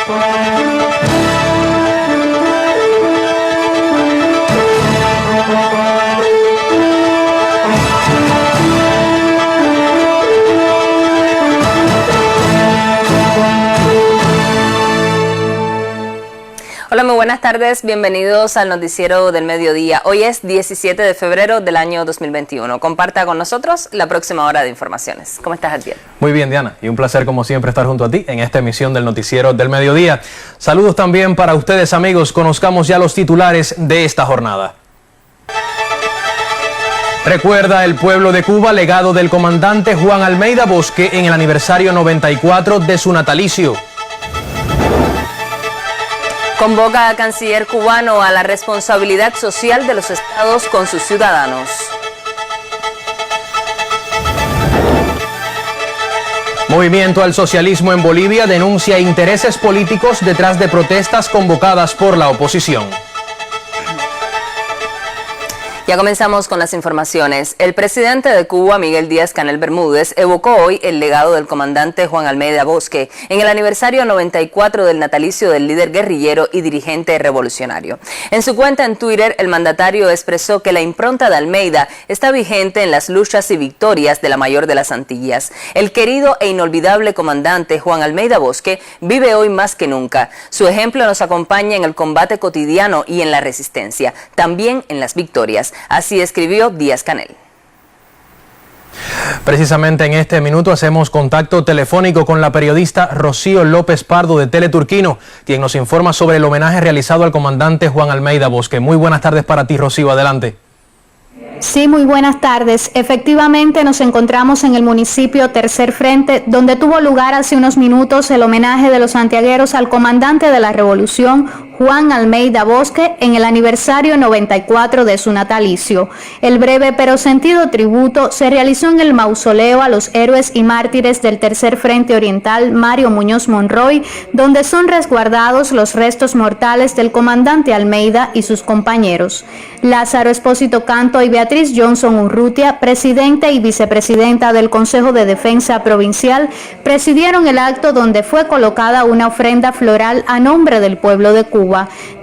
Hola, muy buenas tardes, bienvenidos al Noticiero del Mediodía. Hoy es 17 de febrero del año 2021. Comparta con nosotros la próxima hora de informaciones. ¿Cómo estás, Adiel? Muy bien, Diana, y un placer como siempre estar junto a ti en esta emisión del Noticiero del Mediodía. Saludos también para ustedes, amigos. Conozcamos ya los titulares de esta jornada. Recuerda el pueblo de Cuba legado del comandante Juan Almeida Bosque en el aniversario 94 de su natalicio. Convoca a canciller cubano a la responsabilidad social de los estados con sus ciudadanos. Movimiento al Socialismo en Bolivia denuncia intereses políticos detrás de protestas convocadas por la oposición. Ya comenzamos con las informaciones. El presidente de Cuba, Miguel Díaz-Canel Bermúdez, evocó hoy el legado del comandante Juan Almeida Bosque en el aniversario 94 del natalicio del líder guerrillero y dirigente revolucionario. En su cuenta en Twitter, el mandatario expresó que la impronta de Almeida está vigente en las luchas y victorias de la mayor de las Antillas. El querido e inolvidable comandante Juan Almeida Bosque vive hoy más que nunca. Su ejemplo nos acompaña en el combate cotidiano y en la resistencia, también en las victorias. Así escribió Díaz-Canel. Precisamente en este minuto hacemos contacto telefónico con la periodista Rocío López Pardo de Teleturquino, quien nos informa sobre el homenaje realizado al comandante Juan Almeida Bosque. Muy buenas tardes para ti, Rocío, adelante. Sí, muy buenas tardes. Efectivamente nos encontramos en el municipio Tercer Frente, donde tuvo lugar hace unos minutos el homenaje de los santiagueros al comandante de la revolución, Juan Almeida Bosque, en el aniversario 94 de su natalicio. El breve pero sentido tributo se realizó en el mausoleo a los héroes y mártires del Tercer Frente Oriental Mario Muñoz Monroy, donde son resguardados los restos mortales del comandante Almeida y sus compañeros. Lázaro Espósito Canto y Beatriz Johnson Urrutia, presidente y vicepresidenta del Consejo de Defensa Provincial, presidieron el acto donde fue colocada una ofrenda floral a nombre del pueblo de Cuba.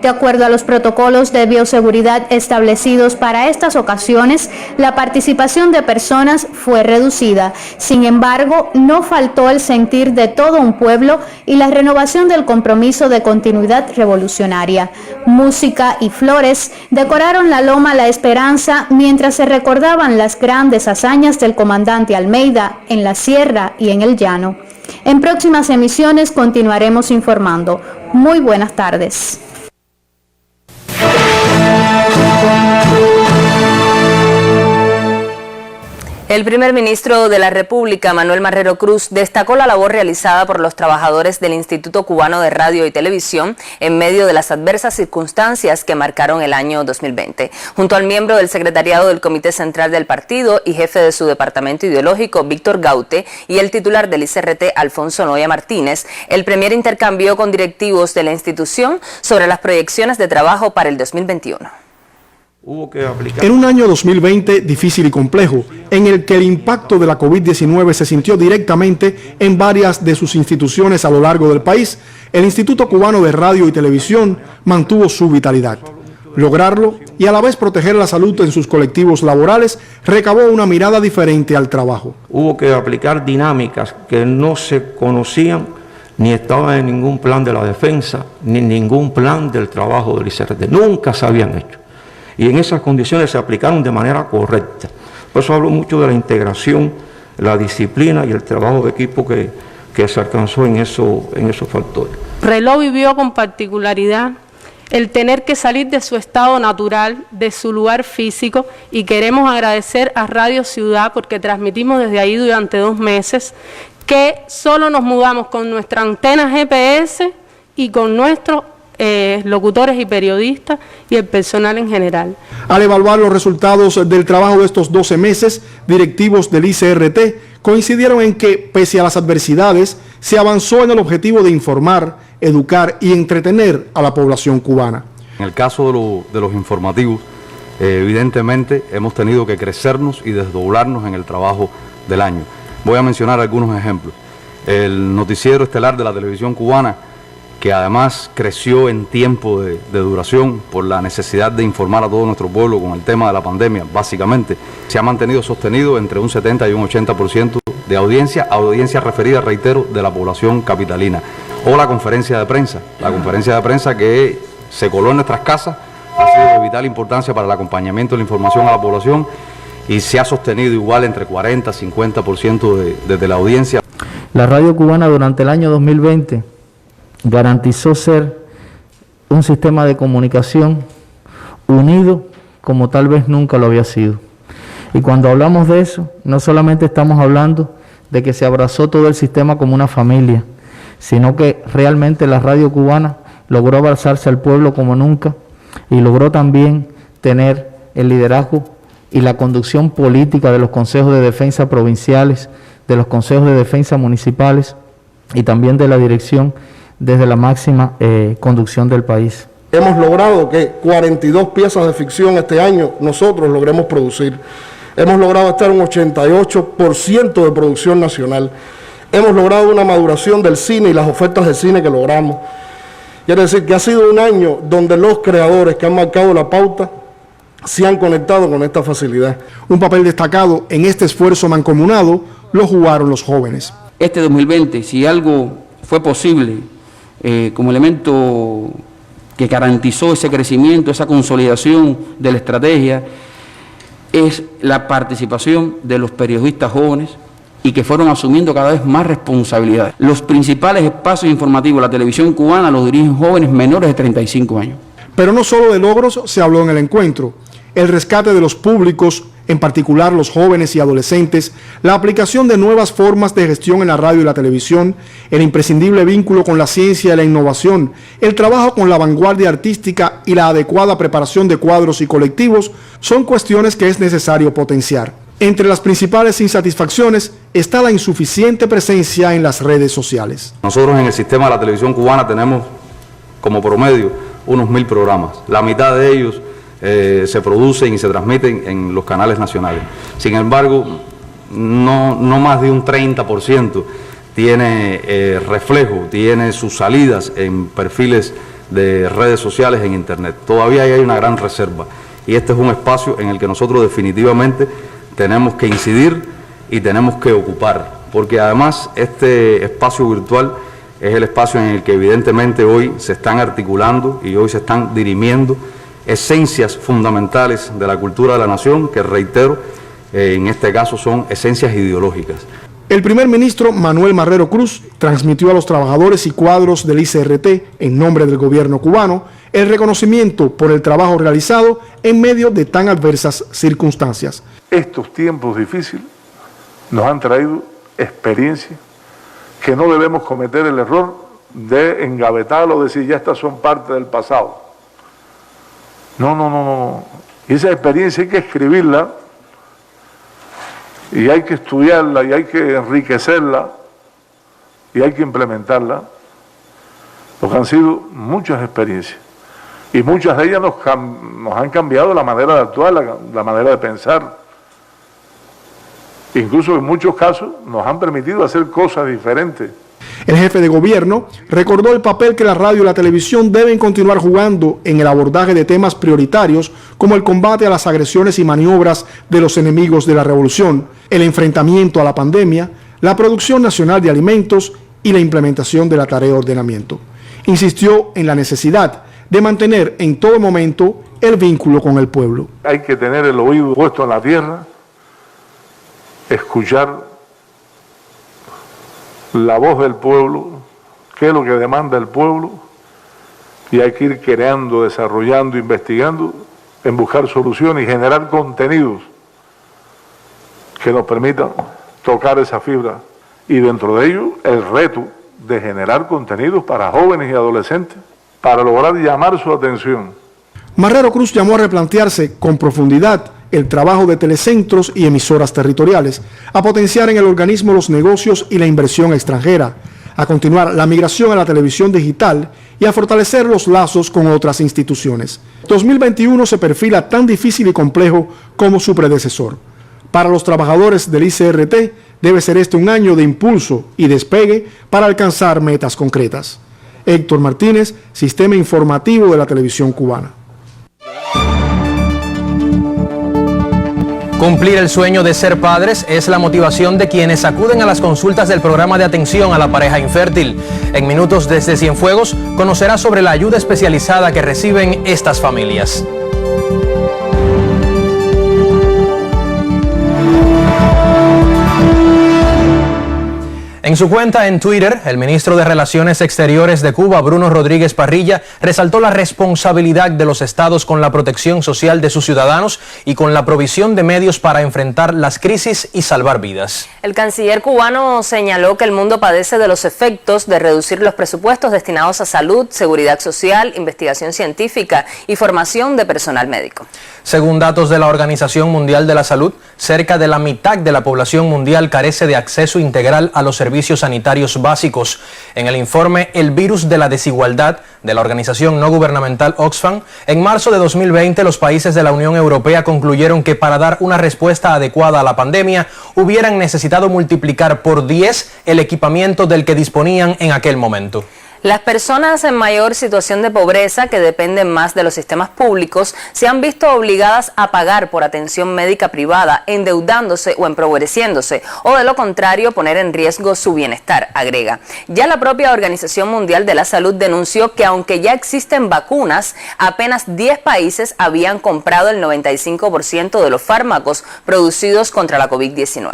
De acuerdo a los protocolos de bioseguridad establecidos para estas ocasiones, la participación de personas fue reducida. Sin embargo, no faltó el sentir de todo un pueblo y la renovación del compromiso de continuidad revolucionaria. Música y flores decoraron la Loma La Esperanza mientras se recordaban las grandes hazañas del comandante Almeida en la sierra y en el llano. En próximas emisiones continuaremos informando. Muy buenas tardes. El primer ministro de la República, Manuel Marrero Cruz, destacó la labor realizada por los trabajadores del Instituto Cubano de Radio y Televisión en medio de las adversas circunstancias que marcaron el año 2020. Junto al miembro del secretariado del Comité Central del Partido y jefe de su departamento ideológico, Víctor Gaute, y el titular del ICRT, Alfonso Noya Martínez, el premier intercambió con directivos de la institución sobre las proyecciones de trabajo para el 2021. En un año 2020 difícil y complejo, en el que el impacto de la COVID-19 se sintió directamente en varias de sus instituciones a lo largo del país, el Instituto Cubano de Radio y Televisión mantuvo su vitalidad. Lograrlo y a la vez proteger la salud en sus colectivos laborales recabó una mirada diferente al trabajo. Hubo que aplicar dinámicas que no se conocían ni estaban en ningún plan de la defensa, ni en ningún plan del trabajo del ICRT. Nunca se habían hecho. Y en esas condiciones se aplicaron de manera correcta. Por eso hablo mucho de la integración, la disciplina y el trabajo de equipo que se alcanzó en esos factores. Reloj vivió con particularidad el tener que salir de su estado natural, de su lugar físico, y queremos agradecer a Radio Ciudad porque transmitimos desde ahí durante 2 meses, que solo nos mudamos con nuestra antena GPS y con nuestros locutores y periodistas y el personal en general. Al evaluar los resultados del trabajo de estos 12 meses, directivos del ICRT coincidieron en que, pese a las adversidades, se avanzó en el objetivo de informar, educar y entretener a la población cubana. En el caso de los informativos, evidentemente hemos tenido que crecernos y desdoblarnos en el trabajo del año. Voy a mencionar algunos ejemplos. El noticiero estelar de la televisión cubana que además creció en tiempo de duración por la necesidad de informar a todo nuestro pueblo con el tema de la pandemia, básicamente, se ha mantenido sostenido entre un 70 y un 80% de audiencia referida, reitero, de la población capitalina. O la conferencia de prensa que se coló en nuestras casas, ha sido de vital importancia para el acompañamiento de la información a la población y se ha sostenido igual entre 40 y 50% de la audiencia. La radio cubana durante el año 2020 garantizó ser un sistema de comunicación unido como tal vez nunca lo había sido. Y cuando hablamos de eso, no solamente estamos hablando de que se abrazó todo el sistema como una familia, sino que realmente la radio cubana logró abrazarse al pueblo como nunca y logró también tener el liderazgo y la conducción política de los consejos de defensa provinciales, de los consejos de defensa municipales y también de la dirección desde la máxima conducción del país. Hemos logrado que 42 piezas de ficción este año nosotros logremos producir. Hemos logrado estar un 88% de producción nacional. Hemos logrado una maduración del cine y las ofertas de cine que logramos. Quiere decir que ha sido un año donde los creadores que han marcado la pauta se han conectado con esta facilidad. Un papel destacado en este esfuerzo mancomunado lo jugaron los jóvenes. Este 2020, si algo fue posible como elemento que garantizó ese crecimiento, esa consolidación de la estrategia, es la participación de los periodistas jóvenes y que fueron asumiendo cada vez más responsabilidades. Los principales espacios informativos de la televisión cubana los dirigen jóvenes menores de 35 años. Pero no solo de logros se habló en el encuentro. El rescate de los públicos, en particular los jóvenes y adolescentes, la aplicación de nuevas formas de gestión en la radio y la televisión, el imprescindible vínculo con la ciencia y la innovación, el trabajo con la vanguardia artística y la adecuada preparación de cuadros y colectivos son cuestiones que es necesario potenciar. Entre las principales insatisfacciones está la insuficiente presencia en las redes sociales. Nosotros en el sistema de la televisión cubana tenemos como promedio unos 1000 programas. La mitad de ellos se producen y se transmiten en los canales nacionales. Sin embargo, no más de un 30% tiene reflejo, tiene sus salidas en perfiles de redes sociales en Internet. Todavía hay una gran reserva y este es un espacio en el que nosotros definitivamente tenemos que incidir y tenemos que ocupar, porque además este espacio virtual es el espacio en el que evidentemente hoy se están articulando y hoy se están dirimiendo esencias fundamentales de la cultura de la nación, que reitero, en este caso son esencias ideológicas. El primer ministro Manuel Marrero Cruz transmitió a los trabajadores y cuadros del ICRT, en nombre del gobierno cubano, el reconocimiento por el trabajo realizado en medio de tan adversas circunstancias. Estos tiempos difíciles nos han traído experiencia que no debemos cometer el error de engavetarlo, de decir ya estas son parte del pasado. No. Y esa experiencia hay que escribirla y hay que estudiarla y hay que enriquecerla y hay que implementarla, porque han sido muchas experiencias y muchas de ellas nos han cambiado la manera de actuar, la manera de pensar. Incluso en muchos casos nos han permitido hacer cosas diferentes. El jefe de gobierno recordó el papel que la radio y la televisión deben continuar jugando en el abordaje de temas prioritarios como el combate a las agresiones y maniobras de los enemigos de la revolución, el enfrentamiento a la pandemia, la producción nacional de alimentos y la implementación de la tarea de ordenamiento. Insistió en la necesidad de mantener en todo momento el vínculo con el pueblo. Hay que tener el oído puesto en la tierra, escuchar la voz del pueblo, qué es lo que demanda el pueblo, y hay que ir creando, desarrollando, investigando, en buscar soluciones y generar contenidos que nos permitan tocar esa fibra. Y dentro de ello, el reto de generar contenidos para jóvenes y adolescentes, para lograr llamar su atención. Marrero Cruz llamó a replantearse con profundidad el trabajo de telecentros y emisoras territoriales, a potenciar en el organismo los negocios y la inversión extranjera, a continuar la migración a la televisión digital y a fortalecer los lazos con otras instituciones. 2021 se perfila tan difícil y complejo como su predecesor. Para los trabajadores del ICRT debe ser este un año de impulso y despegue para alcanzar metas concretas. Héctor Martínez, Sistema Informativo de la Televisión Cubana. Cumplir el sueño de ser padres es la motivación de quienes acuden a las consultas del programa de atención a la pareja infértil. En minutos desde Cienfuegos conocerá sobre la ayuda especializada que reciben estas familias. En su cuenta en Twitter, el ministro de Relaciones Exteriores de Cuba, Bruno Rodríguez Parrilla, resaltó la responsabilidad de los estados con la protección social de sus ciudadanos y con la provisión de medios para enfrentar las crisis y salvar vidas. El canciller cubano señaló que el mundo padece de los efectos de reducir los presupuestos destinados a salud, seguridad social, investigación científica y formación de personal médico. Según datos de la Organización Mundial de la Salud, cerca de la mitad de la población mundial carece de acceso integral a los servicios sanitarios básicos. En el informe El virus de la desigualdad de la organización no gubernamental Oxfam, en marzo de 2020 los países de la Unión Europea concluyeron que para dar una respuesta adecuada a la pandemia hubieran necesitado multiplicar por 10 el equipamiento del que disponían en aquel momento. Las personas en mayor situación de pobreza, que dependen más de los sistemas públicos, se han visto obligadas a pagar por atención médica privada, endeudándose o empobreciéndose, o de lo contrario poner en riesgo su bienestar, agrega. Ya la propia Organización Mundial de la Salud denunció que aunque ya existen vacunas, apenas 10 países habían comprado el 95% de los fármacos producidos contra la COVID-19.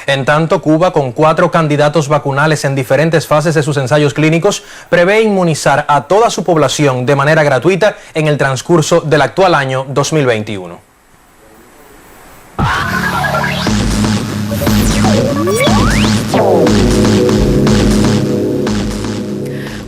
En tanto, Cuba, con 4 candidatos vacunales en diferentes fases de sus ensayos clínicos, prevé inmunizar a toda su población de manera gratuita en el transcurso del actual año 2021.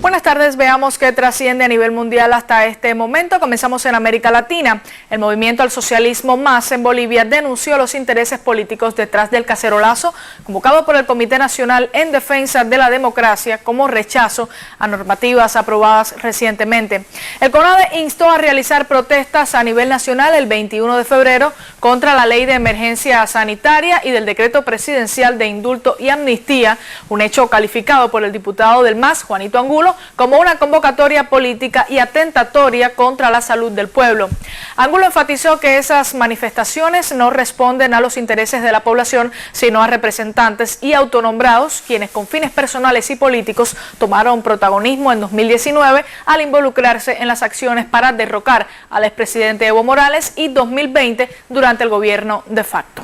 Buenas tardes, veamos qué trasciende a nivel mundial hasta este momento. Comenzamos en América Latina. El movimiento al socialismo MAS en Bolivia denunció los intereses políticos detrás del cacerolazo convocado por el Comité Nacional en Defensa de la Democracia como rechazo a normativas aprobadas recientemente. El CONADE instó a realizar protestas a nivel nacional el 21 de febrero contra la ley de emergencia sanitaria y del decreto presidencial de indulto y amnistía, un hecho calificado por el diputado del MAS, Juanito Angulo, como una convocatoria política y atentatoria contra la salud del pueblo. Angulo enfatizó que esas manifestaciones no responden a los intereses de la población, sino a representantes y autonombrados, quienes con fines personales y políticos tomaron protagonismo en 2019 al involucrarse en las acciones para derrocar al expresidente Evo Morales y 2020 durante el gobierno de facto.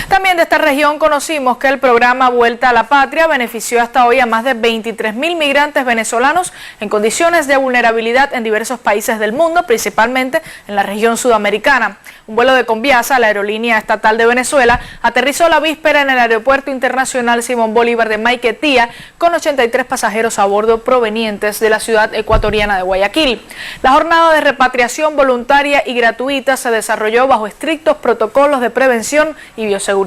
También de esta región conocimos que el programa Vuelta a la Patria benefició hasta hoy a más de 23.000 migrantes venezolanos en condiciones de vulnerabilidad en diversos países del mundo, principalmente en la región sudamericana. Un vuelo de Conviasa, la aerolínea estatal de Venezuela, aterrizó la víspera en el Aeropuerto Internacional Simón Bolívar de Maiquetía con 83 pasajeros a bordo provenientes de la ciudad ecuatoriana de Guayaquil. La jornada de repatriación voluntaria y gratuita se desarrolló bajo estrictos protocolos de prevención y bioseguridad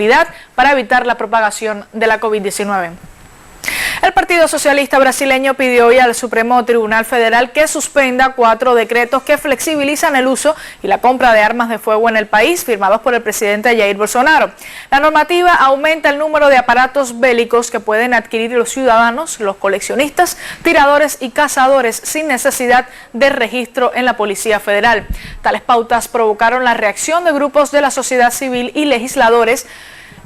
para evitar la propagación de la COVID-19. El Partido Socialista Brasileño pidió hoy al Supremo Tribunal Federal que suspenda 4 decretos que flexibilizan el uso y la compra de armas de fuego en el país, firmados por el presidente Jair Bolsonaro. La normativa aumenta el número de aparatos bélicos que pueden adquirir los ciudadanos, los coleccionistas, tiradores y cazadores sin necesidad de registro en la Policía Federal. Tales pautas provocaron la reacción de grupos de la sociedad civil y legisladores.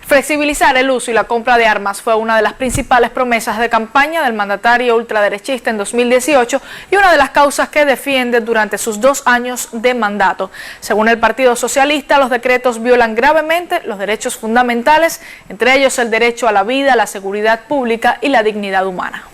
Flexibilizar el uso y la compra de armas fue una de las principales promesas de campaña del mandatario ultraderechista en 2018 y una de las causas que defiende durante sus 2 años de mandato. Según el Partido Socialista, los decretos violan gravemente los derechos fundamentales, entre ellos el derecho a la vida, la seguridad pública y la dignidad humana.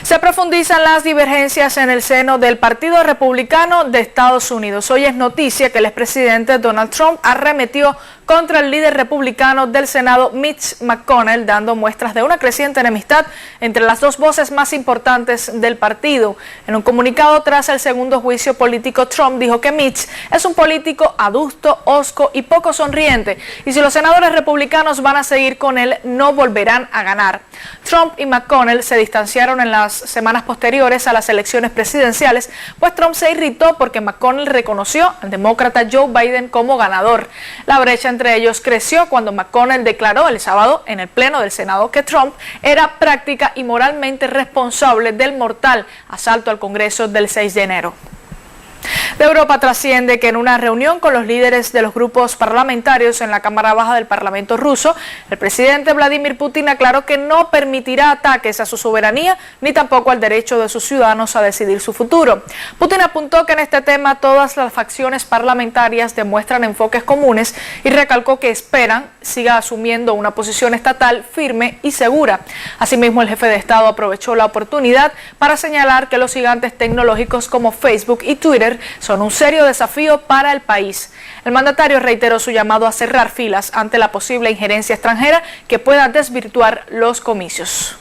Se profundizan las divergencias en el seno del Partido Republicano de Estados Unidos. Hoy es noticia que el expresidente Donald Trump arremetió contra el líder republicano del Senado, Mitch McConnell, dando muestras de una creciente enemistad entre las dos voces más importantes del partido. En un comunicado tras el segundo juicio político, Trump dijo que Mitch es un político adusto, hosco y poco sonriente, y si los senadores republicanos van a seguir con él, no volverán a ganar. Trump y McConnell se distanciaron en las semanas posteriores a las elecciones presidenciales, pues Trump se irritó porque McConnell reconoció al demócrata Joe Biden como ganador. La brecha entre entre ellos creció cuando McConnell declaró el sábado en el Pleno del Senado que Trump era práctica y moralmente responsable del mortal asalto al Congreso del 6 de enero. De Europa trasciende que en una reunión con los líderes de los grupos parlamentarios en la Cámara Baja del Parlamento ruso, el presidente Vladimir Putin aclaró que no permitirá ataques a su soberanía ni tampoco al derecho de sus ciudadanos a decidir su futuro. Putin apuntó que en este tema todas las facciones parlamentarias demuestran enfoques comunes y recalcó que esperan siga asumiendo una posición estatal firme y segura. Asimismo, el jefe de Estado aprovechó la oportunidad para señalar que los gigantes tecnológicos como Facebook y Twitter son un serio desafío para el país. El mandatario reiteró su llamado a cerrar filas ante la posible injerencia extranjera que pueda desvirtuar los comicios.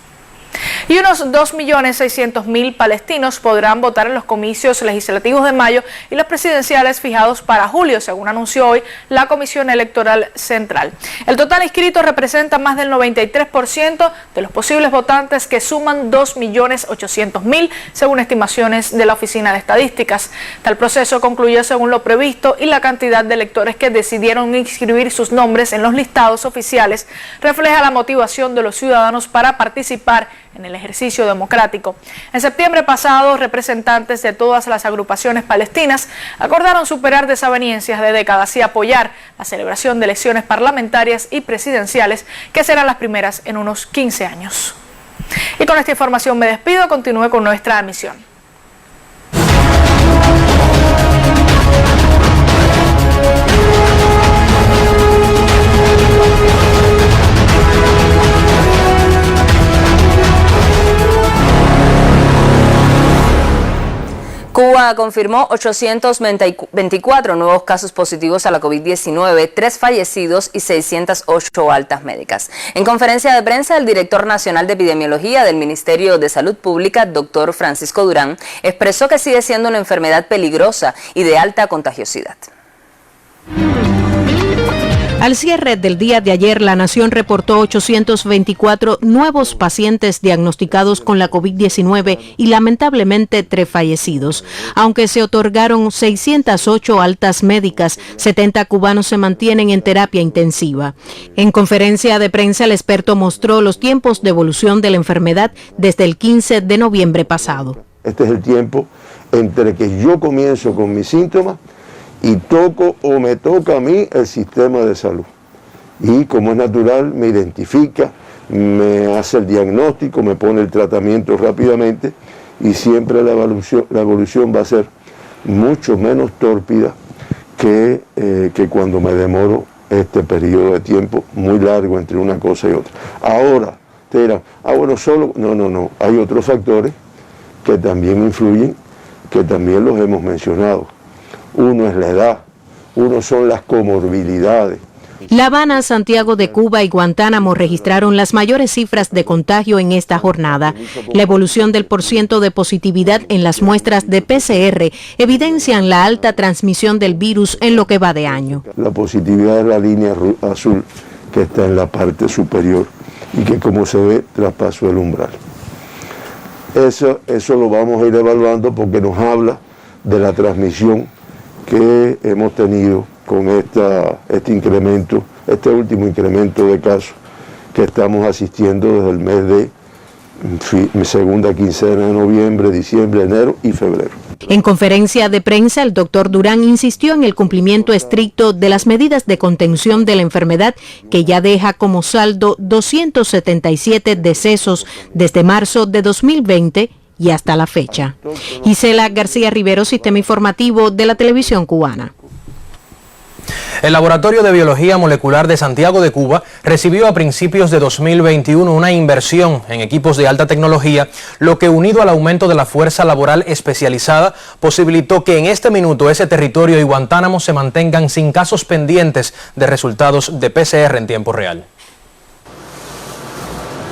Y unos 2.600.000 palestinos podrán votar en los comicios legislativos de mayo y los presidenciales fijados para julio, según anunció hoy la Comisión Electoral Central. El total inscrito representa más del 93% de los posibles votantes, que suman 2.800.000, según estimaciones de la Oficina de Estadísticas. Tal proceso concluyó según lo previsto y la cantidad de electores que decidieron inscribir sus nombres en los listados oficiales refleja la motivación de los ciudadanos para participar en el ejercicio democrático. En septiembre pasado, representantes de todas las agrupaciones palestinas acordaron superar desavenencias de décadas y apoyar la celebración de elecciones parlamentarias y presidenciales, que serán las primeras en unos 15 años. Y con esta información me despido. Continúe con nuestra emisión. Cuba confirmó 824 nuevos casos positivos a la COVID-19, 3 fallecidos y 608 altas médicas. En conferencia de prensa, el director nacional de epidemiología del Ministerio de Salud Pública, doctor Francisco Durán, expresó que sigue siendo una enfermedad peligrosa y de alta contagiosidad. Al cierre del día de ayer, la nación reportó 824 nuevos pacientes diagnosticados con la COVID-19 y lamentablemente 3 fallecidos. Aunque se otorgaron 608 altas médicas, 70 cubanos se mantienen en terapia intensiva. En conferencia de prensa, el experto mostró los tiempos de evolución de la enfermedad desde el 15 de noviembre pasado. Este es el tiempo entre que yo comienzo con mis síntomas y toco o me toca a mí el sistema de salud. Y como es natural, me identifica, me hace el diagnóstico, me pone el tratamiento rápidamente y siempre la evolución va a ser mucho menos tórpida que cuando me demoro este periodo de tiempo muy largo entre una cosa y otra. Ahora, te dirán, bueno, solo... No, hay otros factores que también influyen, que también los hemos mencionado. Uno es la edad, uno son las comorbilidades. La Habana, Santiago de Cuba y Guantánamo registraron las mayores cifras de contagio en esta jornada. La evolución del porciento de positividad en las muestras de PCR evidencian la alta transmisión del virus en lo que va de año. La positividad es la línea azul que está en la parte superior y que, como se ve, traspasó el umbral. Eso lo vamos a ir evaluando porque nos habla de la transmisión que hemos tenido con este último incremento de casos que estamos asistiendo desde el mes de segunda quincena de noviembre, diciembre, enero y febrero. En conferencia de prensa, el doctor Durán insistió en el cumplimiento estricto de las medidas de contención de la enfermedad, que ya deja como saldo 277 decesos desde marzo de 2020 y hasta la fecha. Gisela García Rivero, Sistema Informativo de la Televisión Cubana. El Laboratorio de Biología Molecular de Santiago de Cuba recibió a principios de 2021 una inversión en equipos de alta tecnología, lo que, unido al aumento de la fuerza laboral especializada, posibilitó que en este minuto ese territorio y Guantánamo se mantengan sin casos pendientes de resultados de PCR en tiempo real.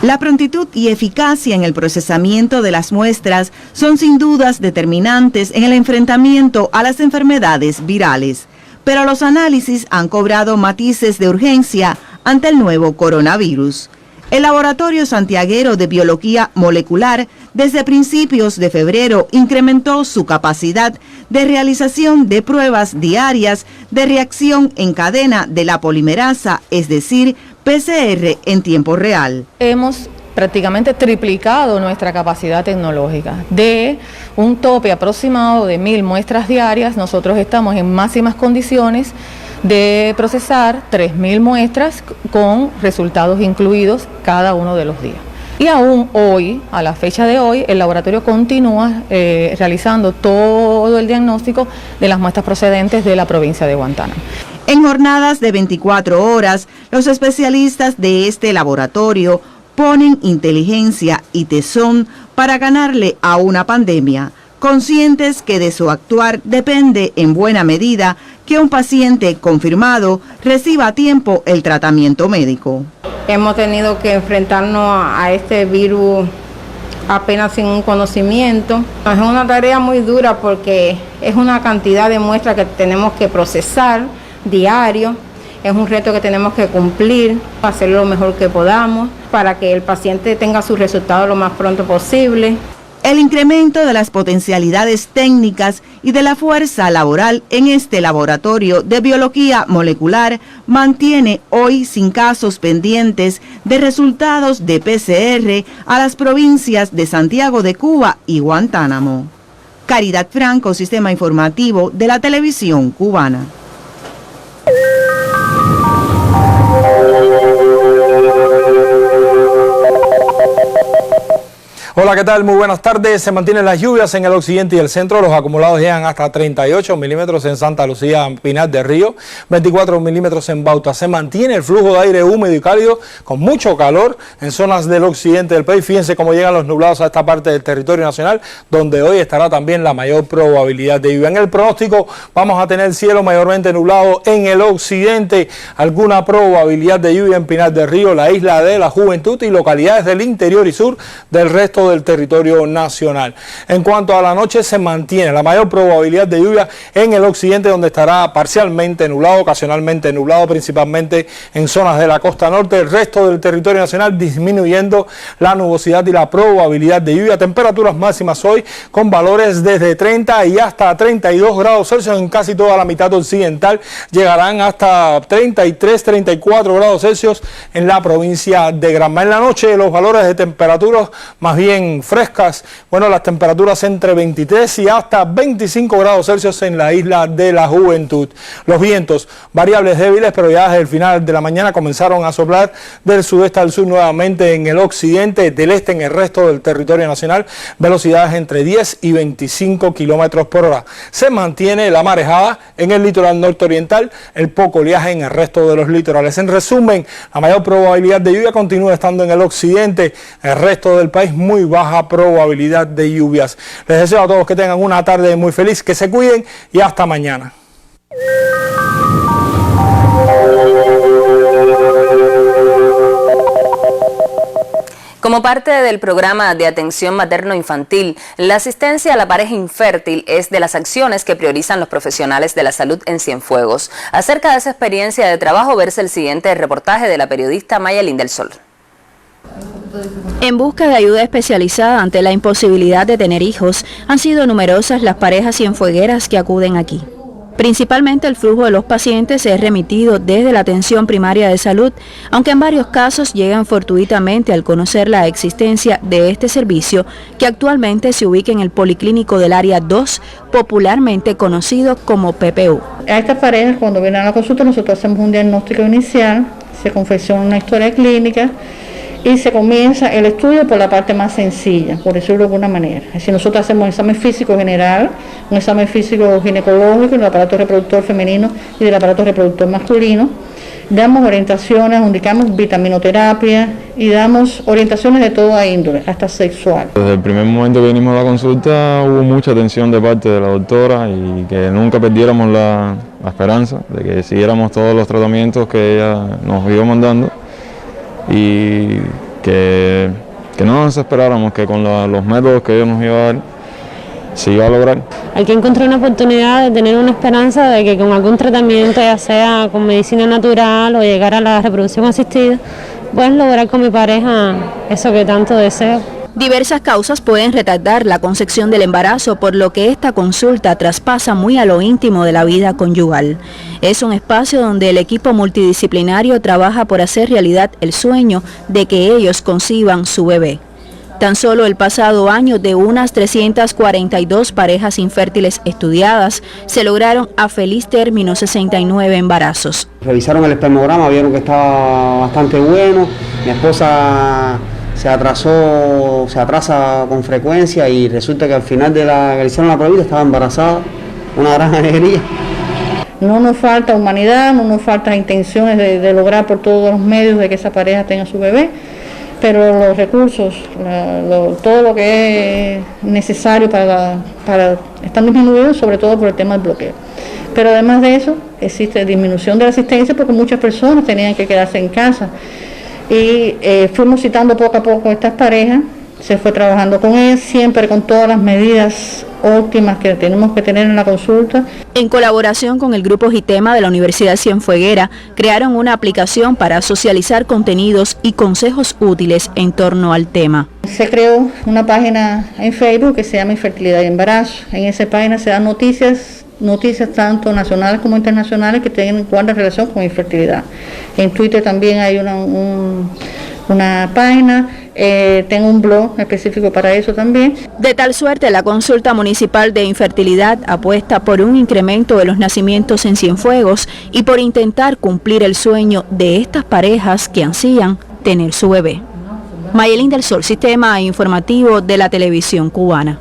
La prontitud y eficacia en el procesamiento de las muestras son sin dudas determinantes en el enfrentamiento a las enfermedades virales, pero los análisis han cobrado matices de urgencia ante el nuevo coronavirus. El Laboratorio Santiaguero de Biología Molecular desde principios de febrero incrementó su capacidad de realización de pruebas diarias de reacción en cadena de la polimerasa, es decir, PCR en tiempo real. Hemos prácticamente triplicado nuestra capacidad tecnológica. De un tope aproximado de 1000 muestras diarias, nosotros estamos en máximas condiciones de procesar 3000 muestras con resultados incluidos cada uno de los días. Y aún hoy, a la fecha de hoy, el laboratorio continúa realizando todo el diagnóstico de las muestras procedentes de la provincia de Guantánamo. En jornadas de 24 horas, los especialistas de este laboratorio ponen inteligencia y tesón para ganarle a una pandemia, conscientes que de su actuar depende en buena medida que un paciente confirmado reciba a tiempo el tratamiento médico. Hemos tenido que enfrentarnos a este virus apenas sin un conocimiento. Es una tarea muy dura porque es una cantidad de muestras que tenemos que procesar diario. Es un reto que tenemos que cumplir, hacerlo lo mejor que podamos para que el paciente tenga sus resultados lo más pronto posible. El incremento de las potencialidades técnicas y de la fuerza laboral en este laboratorio de biología molecular mantiene hoy sin casos pendientes de resultados de PCR a las provincias de Santiago de Cuba y Guantánamo. Caridad Franco, Sistema Informativo de la Televisión Cubana. Hola, ¿qué tal? Muy buenas tardes. Se mantienen las lluvias en el occidente y el centro. Los acumulados llegan hasta 38 milímetros en Santa Lucía, Pinar del Río, 24 milímetros en Bauta. Se mantiene el flujo de aire húmedo y cálido con mucho calor en zonas del occidente del país. Fíjense cómo llegan los nublados a esta parte del territorio nacional, donde hoy estará también la mayor probabilidad de lluvia. En el pronóstico vamos a tener cielo mayormente nublado en el occidente, alguna probabilidad de lluvia en Pinar del Río, la isla de la Juventud y localidades del interior y sur del resto del territorio nacional. En cuanto a la noche, se mantiene la mayor probabilidad de lluvia en el occidente, donde estará parcialmente nublado, ocasionalmente nublado, principalmente en zonas de la costa norte. El resto del territorio nacional disminuyendo la nubosidad y la probabilidad de lluvia. Temperaturas máximas hoy con valores desde 30 y hasta 32 grados Celsius en casi toda la mitad occidental. Llegarán hasta 33, 34 grados Celsius en la provincia de Granma. En la noche los valores de temperaturas más bien frescas, bueno, las temperaturas entre 23 y hasta 25 grados Celsius en la isla de la Juventud. Los vientos variables débiles, pero ya desde el final de la mañana comenzaron a soplar del sudeste al sur nuevamente en el occidente, del este en el resto del territorio nacional, velocidades entre 10 y 25 kilómetros por hora. Se mantiene la marejada en el litoral norteoriental, el poco oleaje en el resto de los litorales. En resumen, la mayor probabilidad de lluvia continúa estando en el occidente, el resto del país muy baja probabilidad de lluvias. Les deseo a todos que tengan una tarde muy feliz, que se cuiden y hasta mañana. Como parte del programa de atención materno-infantil, la asistencia a la pareja infértil es de las acciones que priorizan los profesionales de la salud en Cienfuegos. Acerca de esa experiencia de trabajo, verse el siguiente reportaje de la periodista Mayelín del Sol. En busca de ayuda especializada ante la imposibilidad de tener hijos, han sido numerosas las parejas cienfuegueras que acuden aquí. Principalmente el flujo de los pacientes es remitido desde la atención primaria de salud, aunque en varios casos llegan fortuitamente al conocer la existencia de este servicio, que actualmente se ubica en el Policlínico del Área 2, popularmente conocido como PPU. A estas parejas, cuando vienen a la consulta, nosotros hacemos un diagnóstico inicial, se confecciona una historia clínica y se comienza el estudio por la parte más sencilla, por decirlo de alguna manera. Es decir, nosotros hacemos un examen físico general, un examen físico ginecológico, el aparato reproductor femenino y del aparato reproductor masculino. Damos orientaciones, indicamos vitaminoterapia y damos orientaciones de toda índole, hasta sexual. Desde el primer momento que vinimos a la consulta hubo mucha atención de parte de la doctora y que nunca perdiéramos la esperanza de que siguiéramos todos los tratamientos que ella nos iba mandando. Y que no nos esperáramos que con los métodos que Dios nos iba a dar se iba a lograr. Aquí encontré una oportunidad de tener una esperanza de que con algún tratamiento, ya sea con medicina natural o llegar a la reproducción asistida, pues lograr con mi pareja eso que tanto deseo. Diversas causas pueden retardar la concepción del embarazo, por lo que esta consulta traspasa muy a lo íntimo de la vida conyugal. Es un espacio donde el equipo multidisciplinario trabaja por hacer realidad el sueño de que ellos conciban su bebé. Tan solo el pasado año, de unas 342 parejas infértiles estudiadas, se lograron a feliz término 69 embarazos. Revisaron el espermograma, vieron que estaba bastante bueno. Mi esposa se atrasa con frecuencia y resulta que al final de que le hicieron la prueba estaba embarazada. Una gran alegría. No nos falta humanidad, no nos faltan intenciones de lograr por todos los medios de que esa pareja tenga su bebé, pero los recursos, todo lo que es necesario para están disminuidos, sobre todo por el tema del bloqueo. Pero además de eso, existe disminución de la asistencia porque muchas personas tenían que quedarse en casa. Y fuimos citando poco a poco a estas parejas, se fue trabajando con ellas, siempre con todas las medidas óptimas que tenemos que tener en la consulta. En colaboración con el Grupo Gitema de la Universidad Cienfueguera, crearon una aplicación para socializar contenidos y consejos útiles en torno al tema. Se creó una página en Facebook que se llama Infertilidad y Embarazo. En esa página se dan noticias tanto nacionales como internacionales que tienen relación con infertilidad. En Twitter también hay una página, tengo un blog específico para eso también. De tal suerte, la consulta municipal de infertilidad apuesta por un incremento de los nacimientos en Cienfuegos y por intentar cumplir el sueño de estas parejas que ansían tener su bebé. Mayelín del Sol, Sistema Informativo de la Televisión Cubana.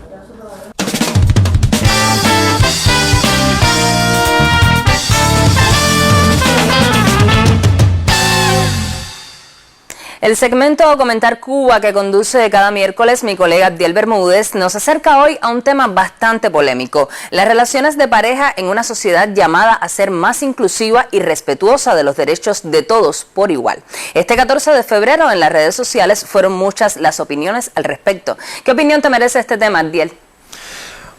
El segmento Comentar Cuba que conduce cada miércoles mi colega Abdiel Bermúdez nos acerca hoy a un tema bastante polémico: las relaciones de pareja en una sociedad llamada a ser más inclusiva y respetuosa de los derechos de todos por igual. Este 14 de febrero en las redes sociales fueron muchas las opiniones al respecto. ¿Qué opinión te merece este tema, Abdiel?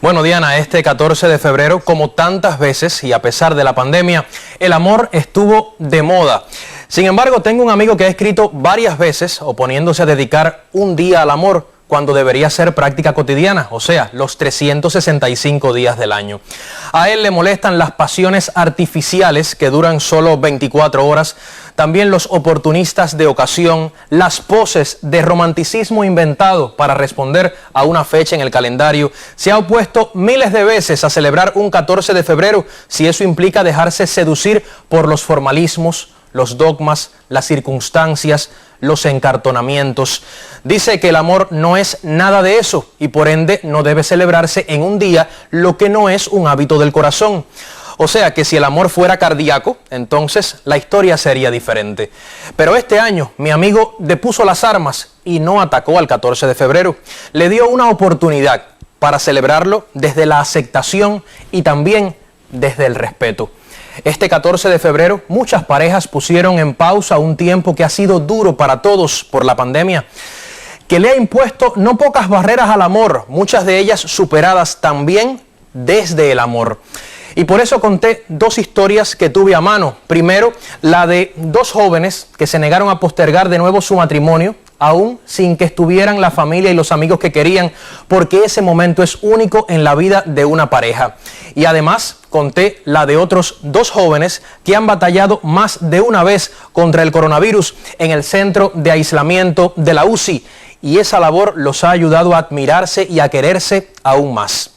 Bueno, Diana, este 14 de febrero, como tantas veces y a pesar de la pandemia, el amor estuvo de moda. Sin embargo, tengo un amigo que ha escrito varias veces oponiéndose a dedicar un día al amor cuando debería ser práctica cotidiana, o sea, los 365 días del año. A él le molestan las pasiones artificiales que duran solo 24 horas, también los oportunistas de ocasión, las poses de romanticismo inventado para responder a una fecha en el calendario. Se ha opuesto miles de veces a celebrar un 14 de febrero si eso implica dejarse seducir por los formalismos, los dogmas, las circunstancias, los encartonamientos. Dice que el amor no es nada de eso y por ende no debe celebrarse en un día lo que no es un hábito del corazón. O sea que si el amor fuera cardíaco, entonces la historia sería diferente. Pero este año mi amigo depuso las armas y no atacó al 14 de febrero. Le dio una oportunidad para celebrarlo desde la aceptación y también desde el respeto. Este 14 de febrero muchas parejas pusieron en pausa un tiempo que ha sido duro para todos por la pandemia, que le ha impuesto no pocas barreras al amor, muchas de ellas superadas también desde el amor. Y por eso conté dos historias que tuve a mano. Primero, la de dos jóvenes que se negaron a postergar de nuevo su matrimonio, aún sin que estuvieran la familia y los amigos que querían, porque ese momento es único en la vida de una pareja. Y además conté la de otros dos jóvenes que han batallado más de una vez contra el coronavirus en el centro de aislamiento de la UCI, y esa labor los ha ayudado a admirarse y a quererse aún más.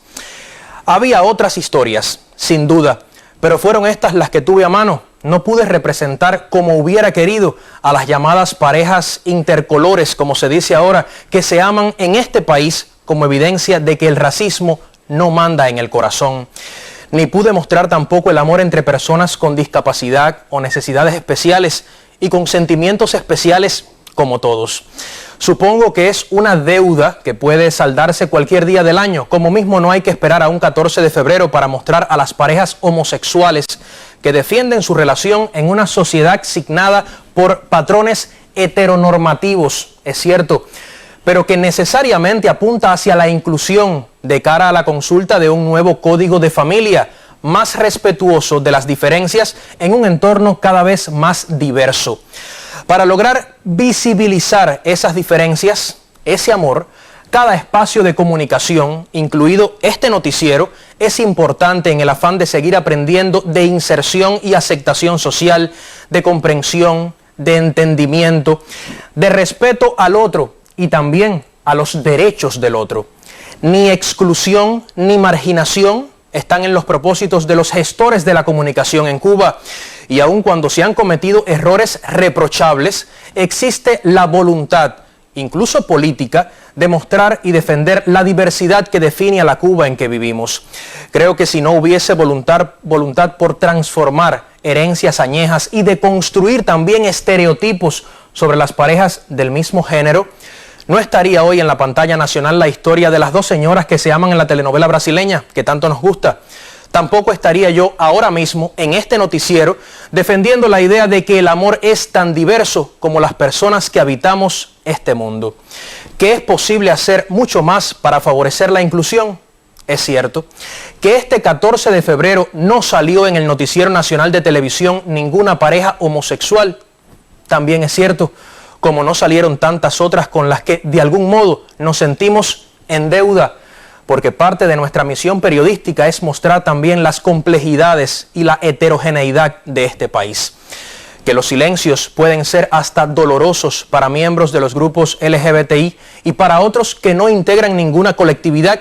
Había otras historias, sin duda, pero fueron estas las que tuve a mano. No pude representar como hubiera querido a las llamadas parejas intercolores, como se dice ahora, que se aman en este país como evidencia de que el racismo no manda en el corazón. Ni pude mostrar tampoco el amor entre personas con discapacidad o necesidades especiales y con sentimientos especiales como todos. Supongo que es una deuda que puede saldarse cualquier día del año, como mismo no hay que esperar a un 14 de febrero para mostrar a las parejas homosexuales que defienden su relación en una sociedad signada por patrones heteronormativos, es cierto, pero que necesariamente apunta hacia la inclusión de cara a la consulta de un nuevo código de familia, más respetuoso de las diferencias en un entorno cada vez más diverso. Para lograr visibilizar esas diferencias, ese amor, cada espacio de comunicación, incluido este noticiero, es importante en el afán de seguir aprendiendo de inserción y aceptación social, de comprensión, de entendimiento, de respeto al otro y también a los derechos del otro. Ni exclusión ni marginación están en los propósitos de los gestores de la comunicación en Cuba. Y aun cuando se han cometido errores reprochables, existe la voluntad, incluso política, de mostrar y defender la diversidad que define a la Cuba en que vivimos. Creo que si no hubiese voluntad por transformar herencias añejas y de construir también estereotipos sobre las parejas del mismo género, no estaría hoy en la pantalla nacional la historia de las dos señoras que se aman en la telenovela brasileña, que tanto nos gusta. Tampoco estaría yo ahora mismo en este noticiero defendiendo la idea de que el amor es tan diverso como las personas que habitamos este mundo. ¿Que es posible hacer mucho más para favorecer la inclusión? Es cierto. ¿Que este 14 de febrero no salió en el noticiero nacional de televisión ninguna pareja homosexual? También es cierto, como no salieron tantas otras con las que de algún modo nos sentimos en deuda, porque parte de nuestra misión periodística es mostrar también las complejidades y la heterogeneidad de este país. Que los silencios pueden ser hasta dolorosos para miembros de los grupos LGBTI y para otros que no integran ninguna colectividad,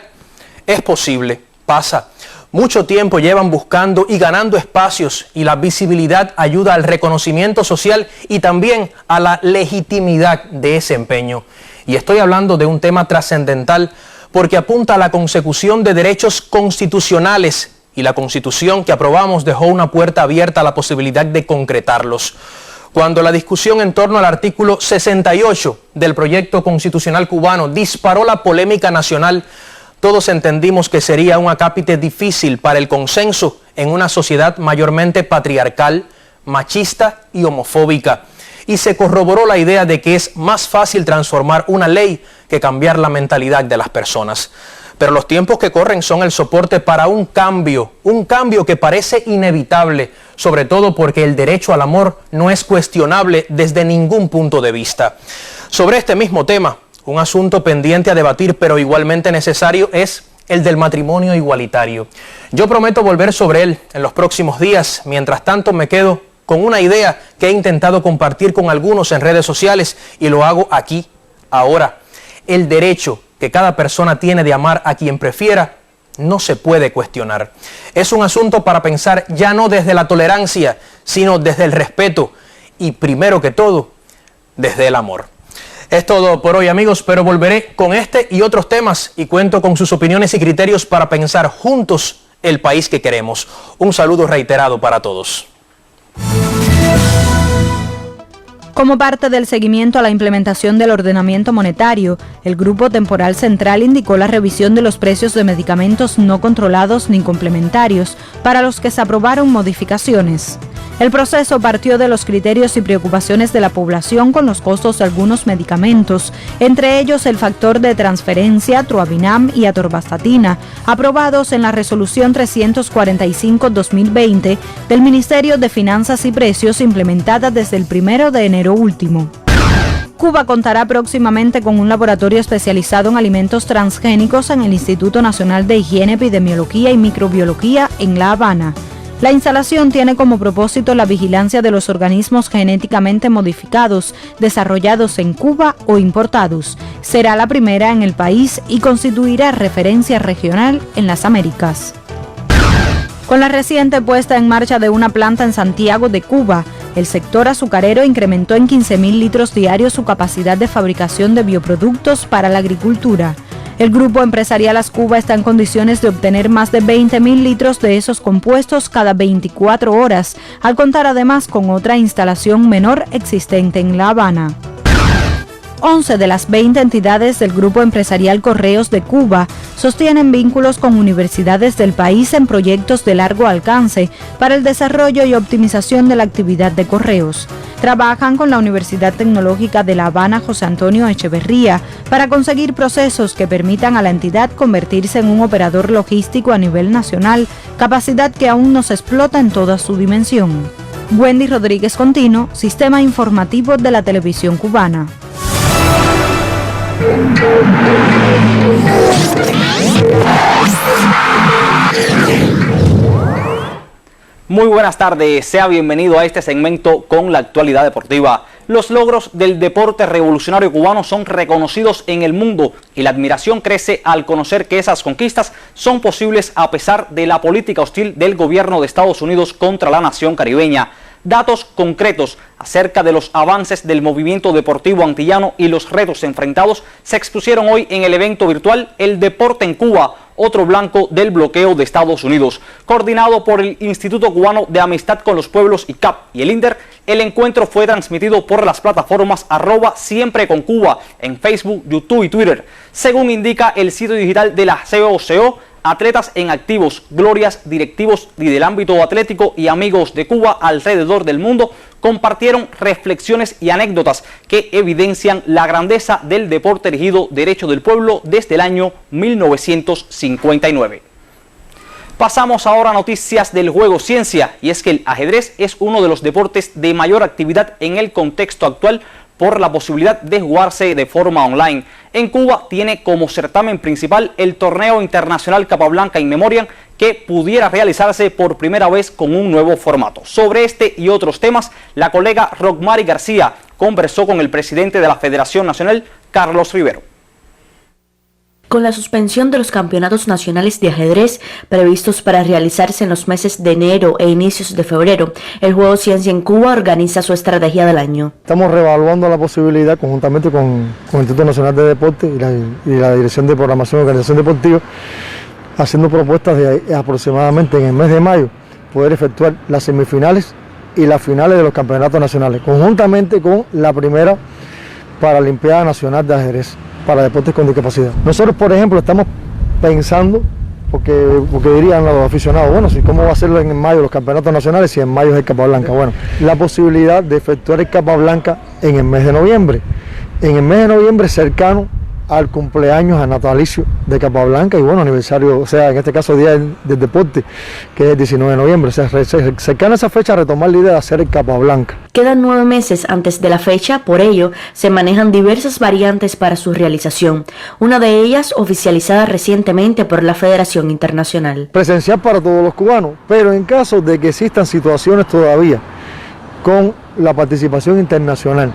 es posible, pasa. Mucho tiempo llevan buscando y ganando espacios y la visibilidad ayuda al reconocimiento social y también a la legitimidad de ese empeño. Y estoy hablando de un tema trascendental porque apunta a la consecución de derechos constitucionales y la Constitución que aprobamos dejó una puerta abierta a la posibilidad de concretarlos. Cuando la discusión en torno al artículo 68 del proyecto constitucional cubano disparó la polémica nacional, todos entendimos que sería un acápite difícil para el consenso en una sociedad mayormente patriarcal, machista y homofóbica. Y se corroboró la idea de que es más fácil transformar una ley que cambiar la mentalidad de las personas. Pero los tiempos que corren son el soporte para un cambio que parece inevitable, sobre todo porque el derecho al amor no es cuestionable desde ningún punto de vista. Sobre este mismo tema, un asunto pendiente a debatir pero igualmente necesario es el del matrimonio igualitario. Yo prometo volver sobre él en los próximos días. Mientras tanto me quedo con una idea que he intentado compartir con algunos en redes sociales y lo hago aquí, ahora. El derecho que cada persona tiene de amar a quien prefiera no se puede cuestionar. Es un asunto para pensar ya no desde la tolerancia, sino desde el respeto y, primero que todo, desde el amor. Es todo por hoy, amigos, pero volveré con este y otros temas y cuento con sus opiniones y criterios para pensar juntos el país que queremos. Un saludo reiterado para todos. Como parte del seguimiento a la implementación del ordenamiento monetario, el Grupo Temporal Central indicó la revisión de los precios de medicamentos no controlados ni complementarios, para los que se aprobaron modificaciones. El proceso partió de los criterios y preocupaciones de la población con los costos de algunos medicamentos, entre ellos el factor de transferencia, Troabinam y atorvastatina, aprobados en la resolución 345-2020 del Ministerio de Finanzas y Precios implementada desde el 1 de enero último. Cuba contará próximamente con un laboratorio especializado en alimentos transgénicos en el Instituto Nacional de Higiene, Epidemiología y Microbiología en La Habana. La instalación tiene como propósito la vigilancia de los organismos genéticamente modificados, desarrollados en Cuba o importados. Será la primera en el país y constituirá referencia regional en las Américas. Con la reciente puesta en marcha de una planta en Santiago de Cuba, el sector azucarero incrementó en 15.000 litros diarios su capacidad de fabricación de bioproductos para la agricultura. El grupo empresarial Ascuba está en condiciones de obtener más de 20.000 litros de esos compuestos cada 24 horas, al contar además con otra instalación menor existente en La Habana. 11 de las 20 entidades del Grupo Empresarial Correos de Cuba sostienen vínculos con universidades del país en proyectos de largo alcance para el desarrollo y optimización de la actividad de correos. Trabajan con la Universidad Tecnológica de La Habana José Antonio Echeverría para conseguir procesos que permitan a la entidad convertirse en un operador logístico a nivel nacional, capacidad que aún no se explota en toda su dimensión. Wendy Rodríguez Contino, Sistema Informativo de la Televisión Cubana. Muy buenas tardes, sea bienvenido a este segmento con la actualidad deportiva. Los logros del deporte revolucionario cubano son reconocidos en el mundo y la admiración crece al conocer que esas conquistas son posibles a pesar de la política hostil del gobierno de Estados Unidos contra la nación caribeña. Datos concretos acerca de los avances del movimiento deportivo antillano y los retos enfrentados se expusieron hoy en el evento virtual El Deporte en Cuba, otro blanco del bloqueo de Estados Unidos. Coordinado por el Instituto Cubano de Amistad con los Pueblos ICAP y el INDER, el encuentro fue transmitido por las plataformas @siempreconcuba en Facebook, YouTube y Twitter. Según indica el sitio digital de la COCO, atletas en activos, glorias, directivos y del ámbito atlético y amigos de Cuba alrededor del mundo compartieron reflexiones y anécdotas que evidencian la grandeza del deporte erigido derecho del pueblo desde el año 1959. Pasamos ahora a noticias del juego ciencia, y es que el ajedrez es uno de los deportes de mayor actividad en el contexto actual por la posibilidad de jugarse de forma online. En Cuba tiene como certamen principal el torneo internacional Capablanca in Memoriam, que pudiera realizarse por primera vez con un nuevo formato. Sobre este y otros temas, la colega Rockmary García conversó con el presidente de la Federación Nacional, Carlos Rivero. Con la suspensión de los campeonatos nacionales de ajedrez previstos para realizarse en los meses de enero e inicios de febrero, el Juego Ciencia en Cuba organiza su estrategia del año. Estamos reevaluando la posibilidad conjuntamente con el Instituto Nacional de Deportes y la Dirección de Programación y Organización Deportiva, haciendo propuestas de aproximadamente en el mes de mayo poder efectuar las semifinales y las finales de los campeonatos nacionales, conjuntamente con la primera Paralimpiada Nacional de Ajedrez para deportes con discapacidad. Nosotros, por ejemplo, estamos pensando, porque dirían los aficionados, bueno, si cómo va a ser en mayo los campeonatos nacionales si en mayo es el Capablanca. Bueno, la posibilidad de efectuar el Capablanca en el mes de noviembre. En el mes de noviembre cercano al cumpleaños, al natalicio de Capablanca y bueno, aniversario, o sea, en este caso Día del Deporte, que es el 19 de noviembre. O sea, cercano a esa fecha retomar la idea de hacer el Capablanca. Quedan 9 meses antes de la fecha, por ello se manejan diversas variantes para su realización, una de ellas oficializada recientemente por la Federación Internacional. Presencial para todos los cubanos, pero en caso de que existan situaciones todavía con la participación internacional,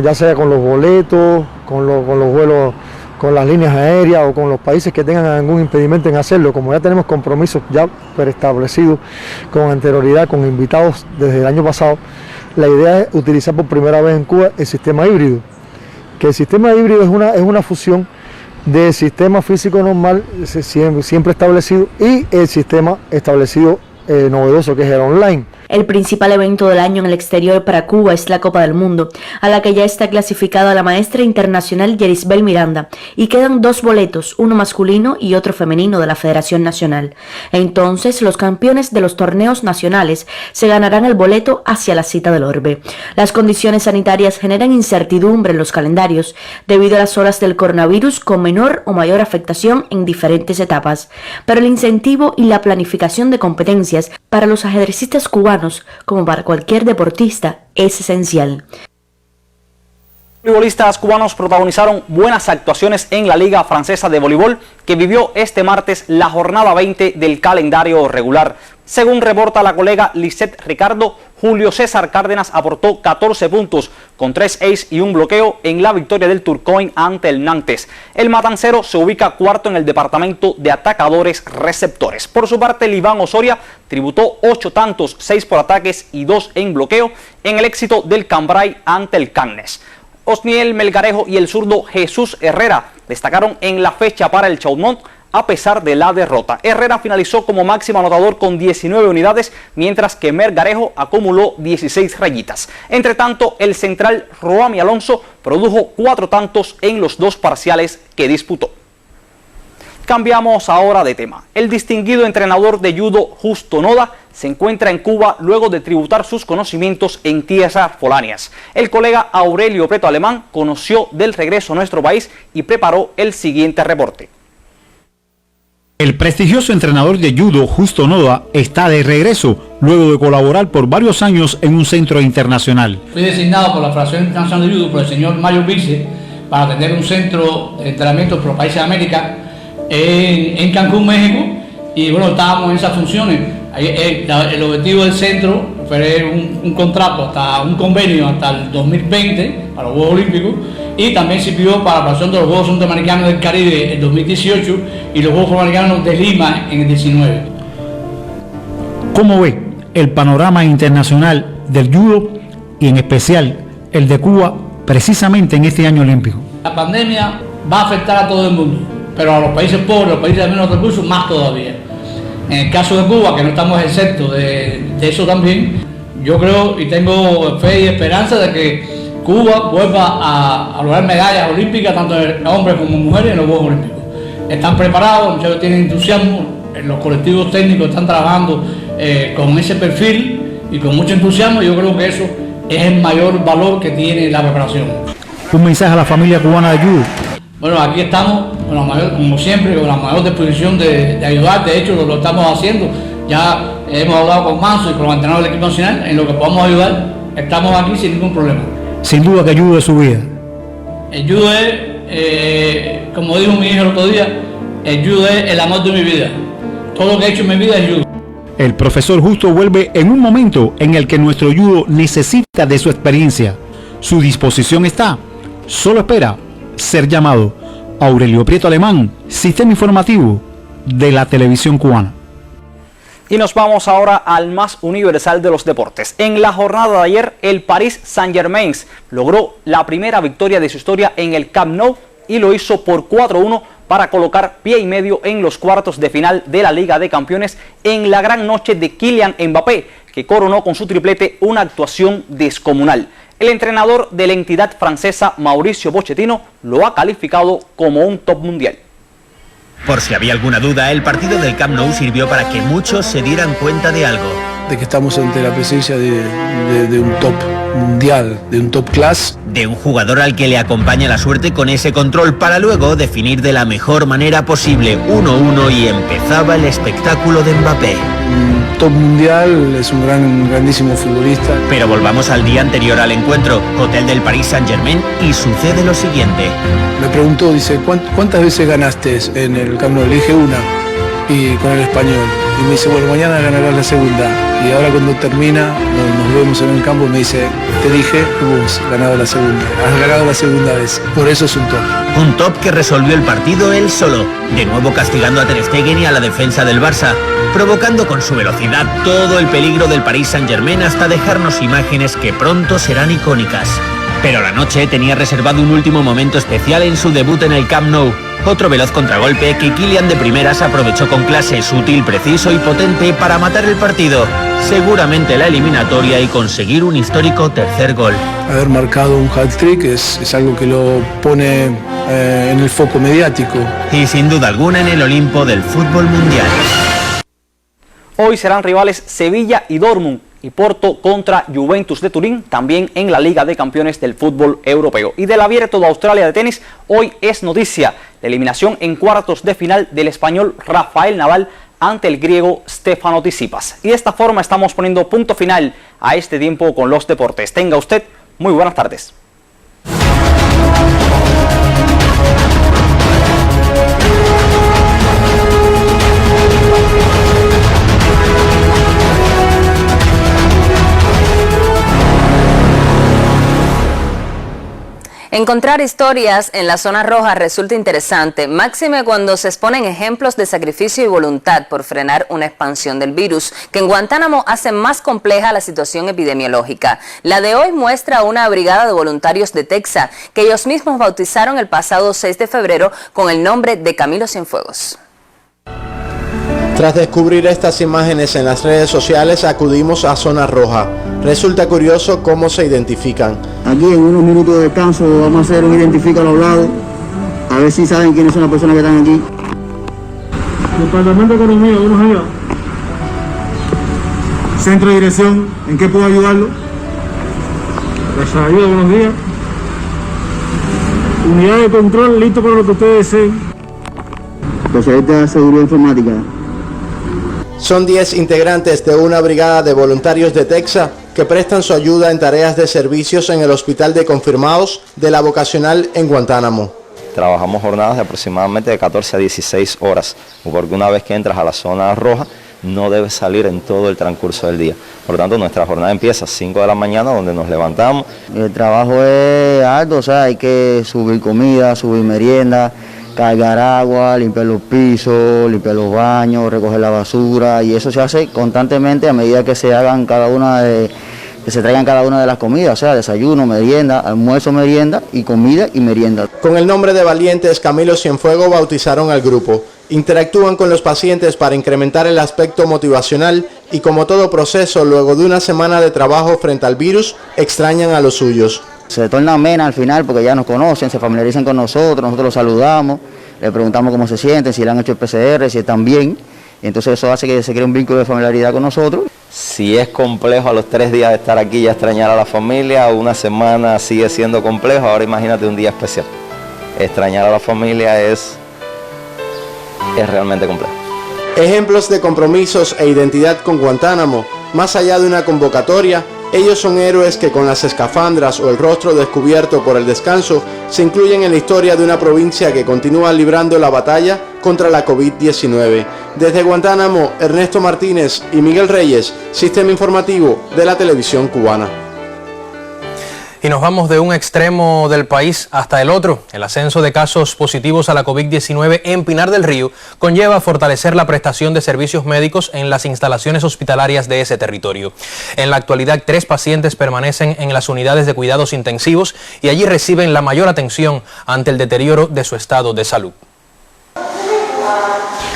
ya sea con los boletos, con los vuelos, con las líneas aéreas o con los países que tengan algún impedimento en hacerlo, como ya tenemos compromisos ya preestablecidos con anterioridad, con invitados desde el año pasado, la idea es utilizar por primera vez en Cuba el sistema híbrido, que el sistema híbrido es una fusión del sistema físico normal siempre establecido y el sistema establecido novedoso, que es el online. El principal evento del año en el exterior para Cuba es la Copa del Mundo, a la que ya está clasificada la maestra internacional Yerisbel Miranda, y quedan 2 boletos, uno masculino y otro femenino de la Federación Nacional. Entonces, los campeones de los torneos nacionales se ganarán el boleto hacia la cita del orbe. Las condiciones sanitarias generan incertidumbre en los calendarios debido a las olas del coronavirus con menor o mayor afectación en diferentes etapas, pero el incentivo y la planificación de competencias para los ajedrecistas cubanos como para cualquier deportista es esencial. Los voleibolistas cubanos protagonizaron buenas actuaciones en la Liga Francesa de Voleibol, que vivió este martes la jornada 20 del calendario regular. Según reporta la colega Lisette Ricardo, Julio César Cárdenas aportó 14 puntos con 3 ace y un bloqueo en la victoria del Tourcoing ante el Nantes. El matancero se ubica cuarto en el departamento de atacadores receptores. Por su parte, el Iván Osoria tributó 8 tantos, 6 por ataques y 2 en bloqueo en el éxito del Cambrai ante el Cannes. Osniel Melgarejo y el zurdo Jesús Herrera destacaron en la fecha para el Chaumont a pesar de la derrota. Herrera finalizó como máximo anotador con 19 unidades, mientras que Melgarejo acumuló 16 rayitas. Entre tanto, el central Roami Alonso produjo 4 tantos en los 2 parciales que disputó. Cambiamos ahora de tema. El distinguido entrenador de judo Justo Noda se encuentra en Cuba luego de tributar sus conocimientos en tierras foráneas. El colega Aurelio Preto Alemán conoció del regreso a nuestro país y preparó el siguiente reporte. El prestigioso entrenador de judo Justo Noda está de regreso luego de colaborar por varios años en un centro internacional. Fui designado por la Federación Internacional de Judo por el señor Mario Vice para atender un centro de entrenamiento por los países de América en Cancún, México, y bueno, estábamos en esas funciones. El objetivo del centro fue un contrato, hasta un convenio hasta el 2020 para los Juegos Olímpicos, y también sirvió para la preparación de los Juegos Centroamericanos del Caribe en 2018 y los Juegos Centroamericanos de Lima en el 19. ¿Cómo ve el panorama internacional del judo y en especial el de Cuba precisamente en este año olímpico? La pandemia va a afectar a todo el mundo, pero a los países pobres, los países de menos recursos, más todavía. En el caso de Cuba, que no estamos exentos de eso también, yo creo y tengo fe y esperanza de que Cuba vuelva a lograr medallas olímpicas, tanto en hombres como mujeres, en los Juegos Olímpicos. Están preparados, muchachos tienen entusiasmo, los colectivos técnicos están trabajando con ese perfil y con mucho entusiasmo. Yo creo que eso es el mayor valor que tiene la preparación. Un mensaje a la familia cubana de judo. Bueno, aquí estamos, como siempre, con la mayor disposición de ayudar. De hecho, lo estamos haciendo. Ya hemos hablado con Manso y con los entrenadores del equipo nacional. En lo que podamos ayudar, estamos aquí sin ningún problema. Sin duda que el judo es su vida. El judo es, como dijo mi hijo el otro día, el judo es el amor de mi vida. Todo lo que he hecho en mi vida es judo. El profesor Justo vuelve en un momento en el que nuestro judo necesita de su experiencia. Su disposición está. Solo espera ser llamado. Aurelio Prieto Alemán, Sistema Informativo de la Televisión Cubana. Y nos vamos ahora al más universal de los deportes. En la jornada de ayer, el Paris Saint-Germain logró la primera victoria de su historia en el Camp Nou y lo hizo por 4-1 para colocar pie y medio en los cuartos de final de la Liga de Campeones en la gran noche de Kylian Mbappé, que coronó con su triplete una actuación descomunal. El entrenador de la entidad francesa, Mauricio Pochettino, lo ha calificado como un top mundial. Por si había alguna duda, el partido del Camp Nou sirvió para que muchos se dieran cuenta de algo. De que estamos ante la presencia de un top mundial, de un top class. De un jugador al que le acompaña la suerte con ese control para luego definir de la mejor manera posible 1-1 y empezaba el espectáculo de Mbappé. Top mundial, es un grandísimo futbolista. Pero volvamos al día anterior al encuentro, hotel del Paris Saint-Germain, y sucede lo siguiente. Me preguntó, dice, ¿cuántas veces ganaste en el Camp Nou? Le dije una, y con el Español. Y me dice, bueno, mañana ganarás la segunda. Y ahora cuando termina, nos vemos en el campo, me dice, te dije, vos ganado la segunda, has ganado la segunda vez. Por eso es un top. Un top que resolvió el partido él solo, de nuevo castigando a Ter Stegen y a la defensa del Barça, provocando con su velocidad todo el peligro del Paris Saint-Germain hasta dejarnos imágenes que pronto serán icónicas. Pero la noche tenía reservado un último momento especial en su debut en el Camp Nou. Otro veloz contragolpe que Kylian de primeras aprovechó con clase, sutil, preciso y potente para matar el partido, seguramente la eliminatoria, y conseguir un histórico tercer gol. Haber marcado un hat-trick es algo que lo pone en el foco mediático. Y sin duda alguna en el Olimpo del fútbol mundial. Hoy serán rivales Sevilla y Dortmund, y Porto contra Juventus de Turín, también en la Liga de Campeones del fútbol europeo. Y del Abierto de Australia de tenis, hoy es noticia la eliminación en cuartos de final del español Rafael Nadal ante el griego Stefanos Tsitsipas. Y de esta forma estamos poniendo punto final a este tiempo con los deportes. Tenga usted muy buenas tardes. Encontrar historias en la zona roja resulta interesante, máxime cuando se exponen ejemplos de sacrificio y voluntad por frenar una expansión del virus, que en Guantánamo hace más compleja la situación epidemiológica. La de hoy muestra a una brigada de voluntarios de Texas, que ellos mismos bautizaron el pasado 6 de febrero con el nombre de Camilo Cienfuegos. Tras descubrir estas imágenes en las redes sociales, acudimos a Zona Roja. Resulta curioso cómo se identifican. Aquí en unos minutos de descanso vamos a hacer un identifico a los lados, a ver si saben quiénes son las personas que están aquí. Departamento de Economía, buenos días. Centro de Dirección, ¿en qué puedo ayudarlo? Les ayuda, buenos días. Unidad de control, listo para lo que ustedes deseen. especialista de seguridad informática. Son 10 integrantes de una brigada de voluntarios de Texas que prestan su ayuda en tareas de servicios en el Hospital de Confirmados de la Vocacional en Guantánamo. Trabajamos jornadas de aproximadamente de 14 a 16 horas, porque una vez que entras a la zona roja, no debes salir en todo el transcurso del día. Por lo tanto, nuestra jornada empieza a 5 de la mañana, donde nos levantamos. El trabajo es arduo, o sea, hay que subir comida, subir merienda, cargar agua, limpiar los pisos, limpiar los baños, recoger la basura, y eso se hace constantemente a medida que se hagan que se traigan cada una de las comidas, o sea, desayuno, merienda, almuerzo, merienda y comida y merienda. Con el nombre de Valientes, Camilo Cienfuegos bautizaron al grupo. Interactúan con los pacientes para incrementar el aspecto motivacional y, como todo proceso, luego de una semana de trabajo frente al virus, extrañan a los suyos. Se torna amena al final porque ya nos conocen, se familiarizan con nosotros los saludamos, le preguntamos cómo se sienten, si le han hecho el PCR, si están bien, y entonces eso hace que se cree un vínculo de familiaridad con nosotros. Si es complejo a los 3 días de estar aquí ya extrañar a la familia, una semana sigue siendo complejo, ahora imagínate un día especial. Extrañar a la familia es realmente complejo. Ejemplos de compromisos e identidad con Guantánamo, más allá de una convocatoria, ellos son héroes que con las escafandras o el rostro descubierto por el descanso se incluyen en la historia de una provincia que continúa librando la batalla contra la COVID-19. Desde Guantánamo, Ernesto Martínez y Miguel Reyes, Sistema Informativo de la Televisión Cubana. Y nos vamos de un extremo del país hasta el otro. El ascenso de casos positivos a la COVID-19 en Pinar del Río conlleva fortalecer la prestación de servicios médicos en las instalaciones hospitalarias de ese territorio. En la actualidad, 3 pacientes permanecen en las unidades de cuidados intensivos y allí reciben la mayor atención ante el deterioro de su estado de salud.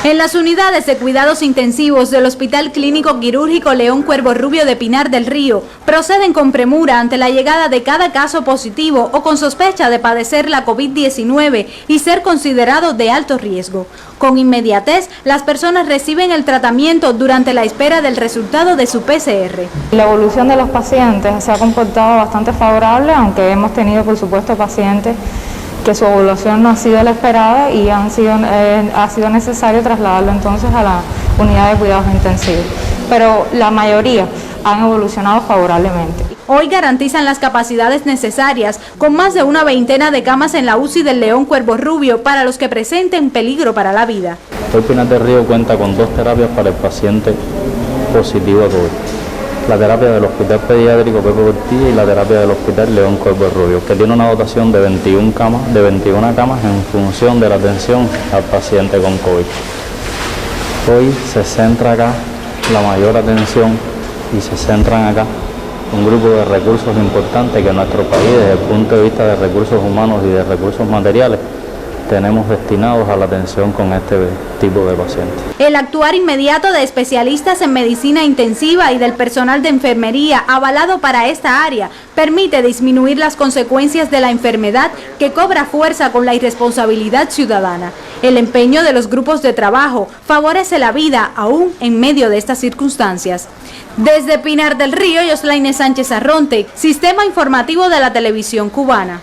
En las unidades de cuidados intensivos del Hospital Clínico Quirúrgico León Cuervo Rubio de Pinar del Río proceden con premura ante la llegada de cada caso positivo o con sospecha de padecer la COVID-19 y ser considerado de alto riesgo. Con inmediatez, las personas reciben el tratamiento durante la espera del resultado de su PCR. La evolución de los pacientes se ha comportado bastante favorable, aunque hemos tenido, por supuesto, pacientes que su evolución no ha sido la esperada y ha sido necesario trasladarlo entonces a la unidad de cuidados intensivos. Pero la mayoría han evolucionado favorablemente. Hoy garantizan las capacidades necesarias, con más de una veintena de camas en la UCI del León Cuervo Rubio para los que presenten peligro para la vida. Hoy Pinar del Río cuenta con 2 terapias para el paciente positivo a COVID. La terapia del Hospital Pediátrico Pepe Portilla y la terapia del Hospital León Cuervo Rubio, que tiene una dotación de 21 camas en función de la atención al paciente con COVID. Hoy se centra acá la mayor atención y se centran acá un grupo de recursos importantes que nuestro país, desde el punto de vista de recursos humanos y de recursos materiales, tenemos destinados a la atención con este tipo de pacientes. El actuar inmediato de especialistas en medicina intensiva y del personal de enfermería avalado para esta área permite disminuir las consecuencias de la enfermedad que cobra fuerza con la irresponsabilidad ciudadana. El empeño de los grupos de trabajo favorece la vida aún en medio de estas circunstancias. Desde Pinar del Río, Yoslaine Sánchez Arronte, Sistema Informativo de la Televisión Cubana.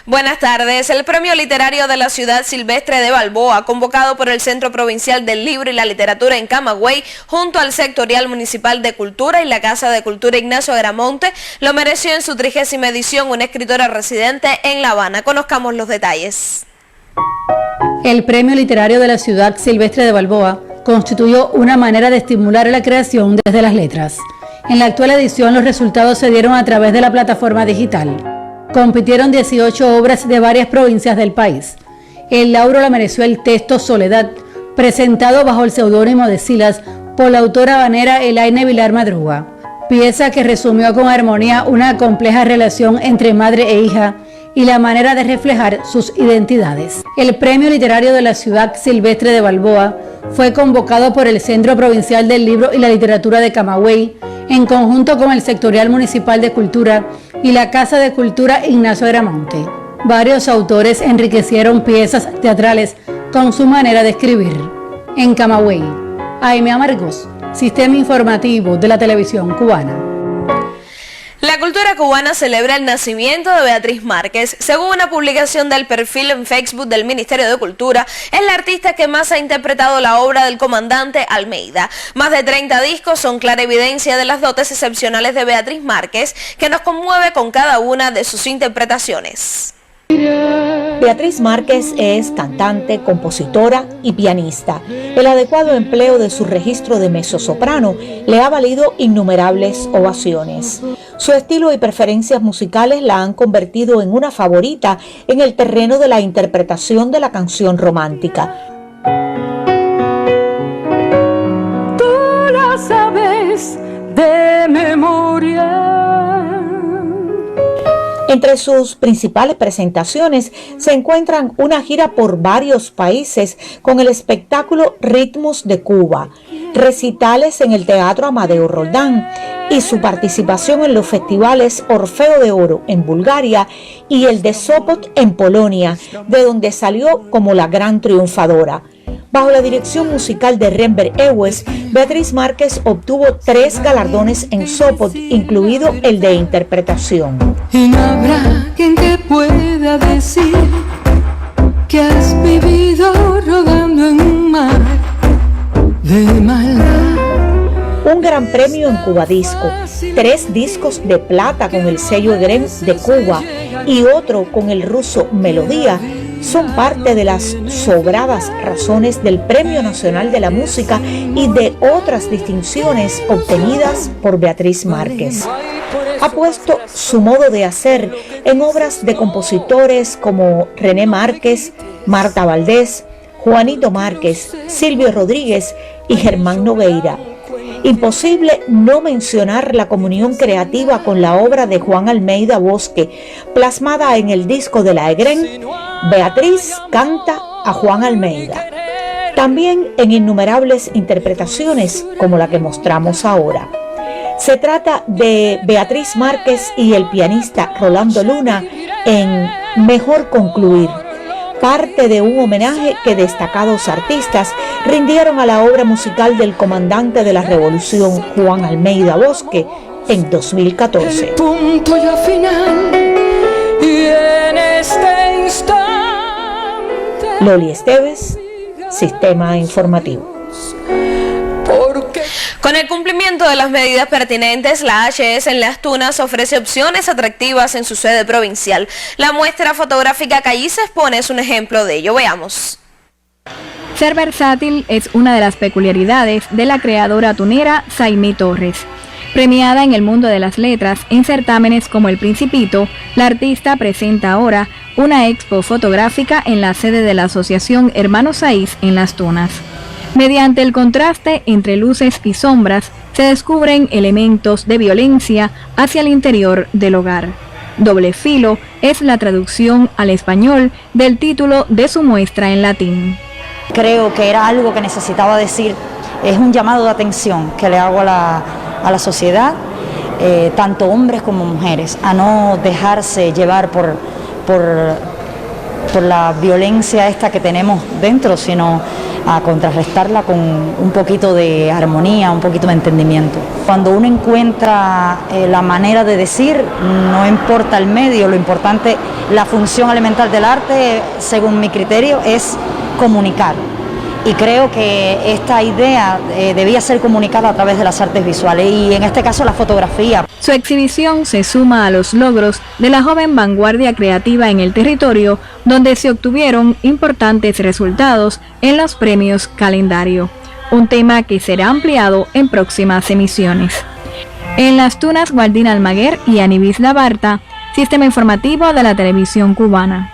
Buenas tardes. El Premio Literario de la Ciudad Silvestre de Balboa, convocado por el Centro Provincial del Libro y la Literatura en Camagüey, junto al Sectorial Municipal de Cultura y la Casa de Cultura Ignacio Agramonte, lo mereció en su 30ª edición una escritora residente en La Habana. Conozcamos los detalles. El Premio Literario de la Ciudad Silvestre de Balboa constituyó una manera de estimular la creación desde las letras. En la actual edición, los resultados se dieron a través de la plataforma digital. Compitieron 18 obras de varias provincias del país. El lauro la mereció el texto Soledad, presentado bajo el seudónimo de Silas por la autora habanera Elaine Vilar Madruga, pieza que resumió con armonía una compleja relación entre madre e hija y la manera de reflejar sus identidades. El Premio Literario de la Ciudad Silvestre de Balboa fue convocado por el Centro Provincial del Libro y la Literatura de Camagüey, en conjunto con el Sectorial Municipal de Cultura y la Casa de Cultura Ignacio Agramonte. Varios autores enriquecieron piezas teatrales con su manera de escribir. En Camagüey, Aime Amargos, Sistema Informativo de la Televisión Cubana. La cultura cubana celebra el nacimiento de Beatriz Márquez. Según una publicación del perfil en Facebook del Ministerio de Cultura, es la artista que más ha interpretado la obra del comandante Almeida. Más de 30 discos son clara evidencia de las dotes excepcionales de Beatriz Márquez, que nos conmueve con cada una de sus interpretaciones. Beatriz Márquez es cantante, compositora y pianista. El adecuado empleo de su registro de mezzosoprano le ha valido innumerables ovaciones. Su estilo y preferencias musicales la han convertido en una favorita en el terreno de la interpretación de la canción romántica. Tú la sabes de memoria. Entre sus principales presentaciones se encuentran una gira por varios países con el espectáculo Ritmos de Cuba, recitales en el Teatro Amadeo Roldán y su participación en los festivales Orfeo de Oro en Bulgaria y el de Sopot en Polonia, de donde salió como la gran triunfadora. Bajo la dirección musical de Renber Ewes, Beatriz Márquez obtuvo 3 galardones en Sopot, incluido el de interpretación. Y no habrá quien te pueda decir que has vivido rodando en un mar de maldad. Un gran premio en Cuba Disco, 3 discos de plata con el sello EGREM de Cuba y otro con el ruso Melodía son parte de las sobradas razones del Premio Nacional de la Música y de otras distinciones obtenidas por Beatriz Márquez. Ha puesto su modo de hacer en obras de compositores como René Márquez, Marta Valdés, Juanito Márquez, Silvio Rodríguez y Germán Nogueira. Imposible no mencionar la comunión creativa con la obra de Juan Almeida Bosque, plasmada en el disco de la EGREM, Beatriz canta a Juan Almeida. También en innumerables interpretaciones como la que mostramos ahora. Se trata de Beatriz Márquez y el pianista Rolando Luna en Mejor Concluir, parte de un homenaje que destacados artistas rindieron a la obra musical del comandante de la Revolución, Juan Almeida Bosque, en 2014. El punto ya final y en este instante. Loli Esteves, Sistema Informativo. Con el cumplimiento de las medidas pertinentes, la HS en Las Tunas ofrece opciones atractivas en su sede provincial. La muestra fotográfica que allí se expone es un ejemplo de ello. Veamos. Ser versátil es una de las peculiaridades de la creadora tunera Saimí Torres. Premiada en el mundo de las letras en certámenes como El Principito, la artista presenta ahora una expo fotográfica en la sede de la Asociación Hermanos Saiz en Las Tunas. Mediante el contraste entre luces y sombras, se descubren elementos de violencia hacia el interior del hogar. Doble filo es la traducción al español del título de su muestra en latín. Creo que era algo que necesitaba decir, es un llamado de atención que le hago a la sociedad, tanto hombres como mujeres, a no dejarse llevar por la violencia esta que tenemos dentro, sino a contrarrestarla con un poquito de armonía, un poquito de entendimiento. Cuando uno encuentra la manera de decir, no importa el medio, lo importante, la función elemental del arte, según mi criterio, es comunicar. Y creo que esta idea debía ser comunicada a través de las artes visuales y en este caso la fotografía. Su exhibición se suma a los logros de la joven vanguardia creativa en el territorio, donde se obtuvieron importantes resultados en los premios Calendario, un tema que será ampliado en próximas emisiones. En Las Tunas, Gualdina Almaguer y Anibis Labarta, Sistema Informativo de la Televisión Cubana.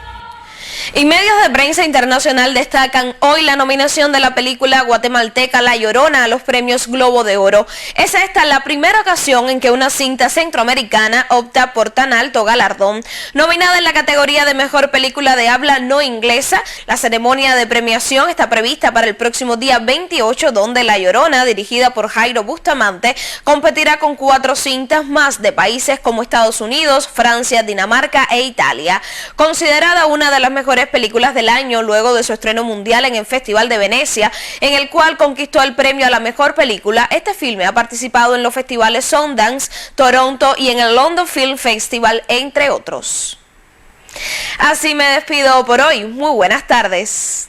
Y medios de prensa internacional destacan hoy la nominación de la película guatemalteca La Llorona a los premios Globo de Oro. Es esta la primera ocasión en que una cinta centroamericana opta por tan alto galardón. Nominada en la categoría de mejor película de habla no inglesa, la ceremonia de premiación está prevista para el próximo día 28, donde La Llorona, dirigida por Jairo Bustamante, competirá con 4 cintas más de países como Estados Unidos, Francia, Dinamarca e Italia. Considerada una de las mejores mejores películas del año luego de su estreno mundial en el Festival de Venecia, en el cual conquistó el premio a la mejor película. Este filme ha participado en los festivales Sundance, Toronto y en el London Film Festival, entre otros. Así me despido por hoy. Muy buenas tardes.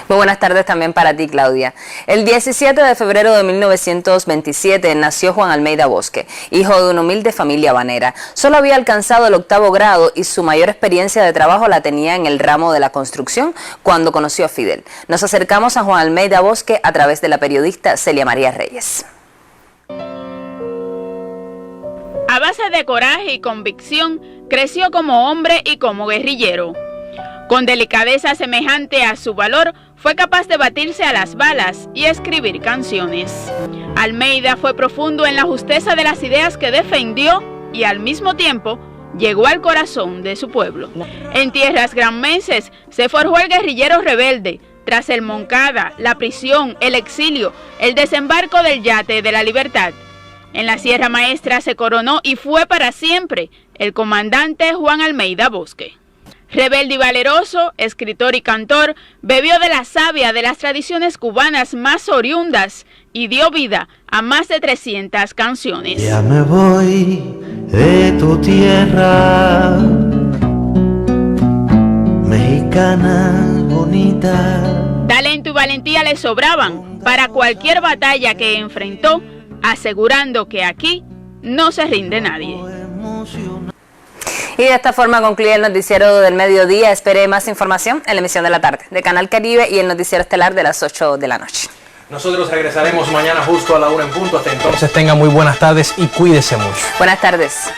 Muy buenas tardes también para ti, Claudia. El 17 de febrero de 1927 nació Juan Almeida Bosque, hijo de una humilde familia habanera. Solo había alcanzado el 8º grado y su mayor experiencia de trabajo la tenía en el ramo de la construcción cuando conoció a Fidel. Nos acercamos a Juan Almeida Bosque a través de la periodista Celia María Reyes. A base de coraje y convicción, creció como hombre y como guerrillero. Con delicadeza semejante a su valor, fue capaz de batirse a las balas y escribir canciones. Almeida fue profundo en la justeza de las ideas que defendió y al mismo tiempo llegó al corazón de su pueblo. En tierras granmenses se forjó el guerrillero rebelde. Tras el Moncada, la prisión, el exilio, el desembarco del Yate de la Libertad. En la Sierra Maestra se coronó y fue para siempre el comandante Juan Almeida Bosque. Rebelde y valeroso, escritor y cantor, bebió de la savia de las tradiciones cubanas más oriundas y dio vida a más de 300 canciones. Ya me voy de tu tierra, mexicana bonita. Talento y valentía le sobraban para cualquier batalla que enfrentó, asegurando que aquí no se rinde nadie. Y de esta forma concluye el noticiero del mediodía. Espere más información en la emisión de la tarde de Canal Caribe y el noticiero estelar de las 8 de la noche. Nosotros regresaremos mañana justo a la 1 en punto. Hasta entonces tengan muy buenas tardes y cuídese mucho. Buenas tardes.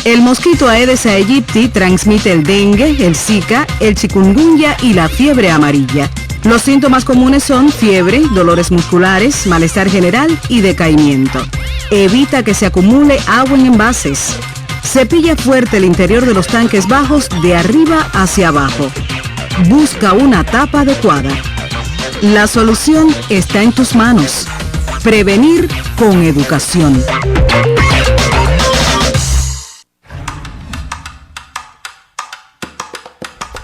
El mosquito Aedes aegypti transmite el dengue, el zika, el chikungunya y la fiebre amarilla. Los síntomas comunes son fiebre, dolores musculares, malestar general y decaimiento. Evita que se acumule agua en envases. Cepilla fuerte el interior de los tanques bajos de arriba hacia abajo. Busca una tapa adecuada. La solución está en tus manos. Prevenir con educación.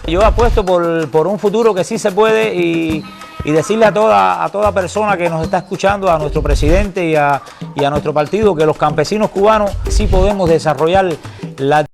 Yo apuesto por un futuro que sí se puede y decirle a toda persona que nos está escuchando, a nuestro presidente y a nuestro partido, que los campesinos cubanos sí podemos desarrollar la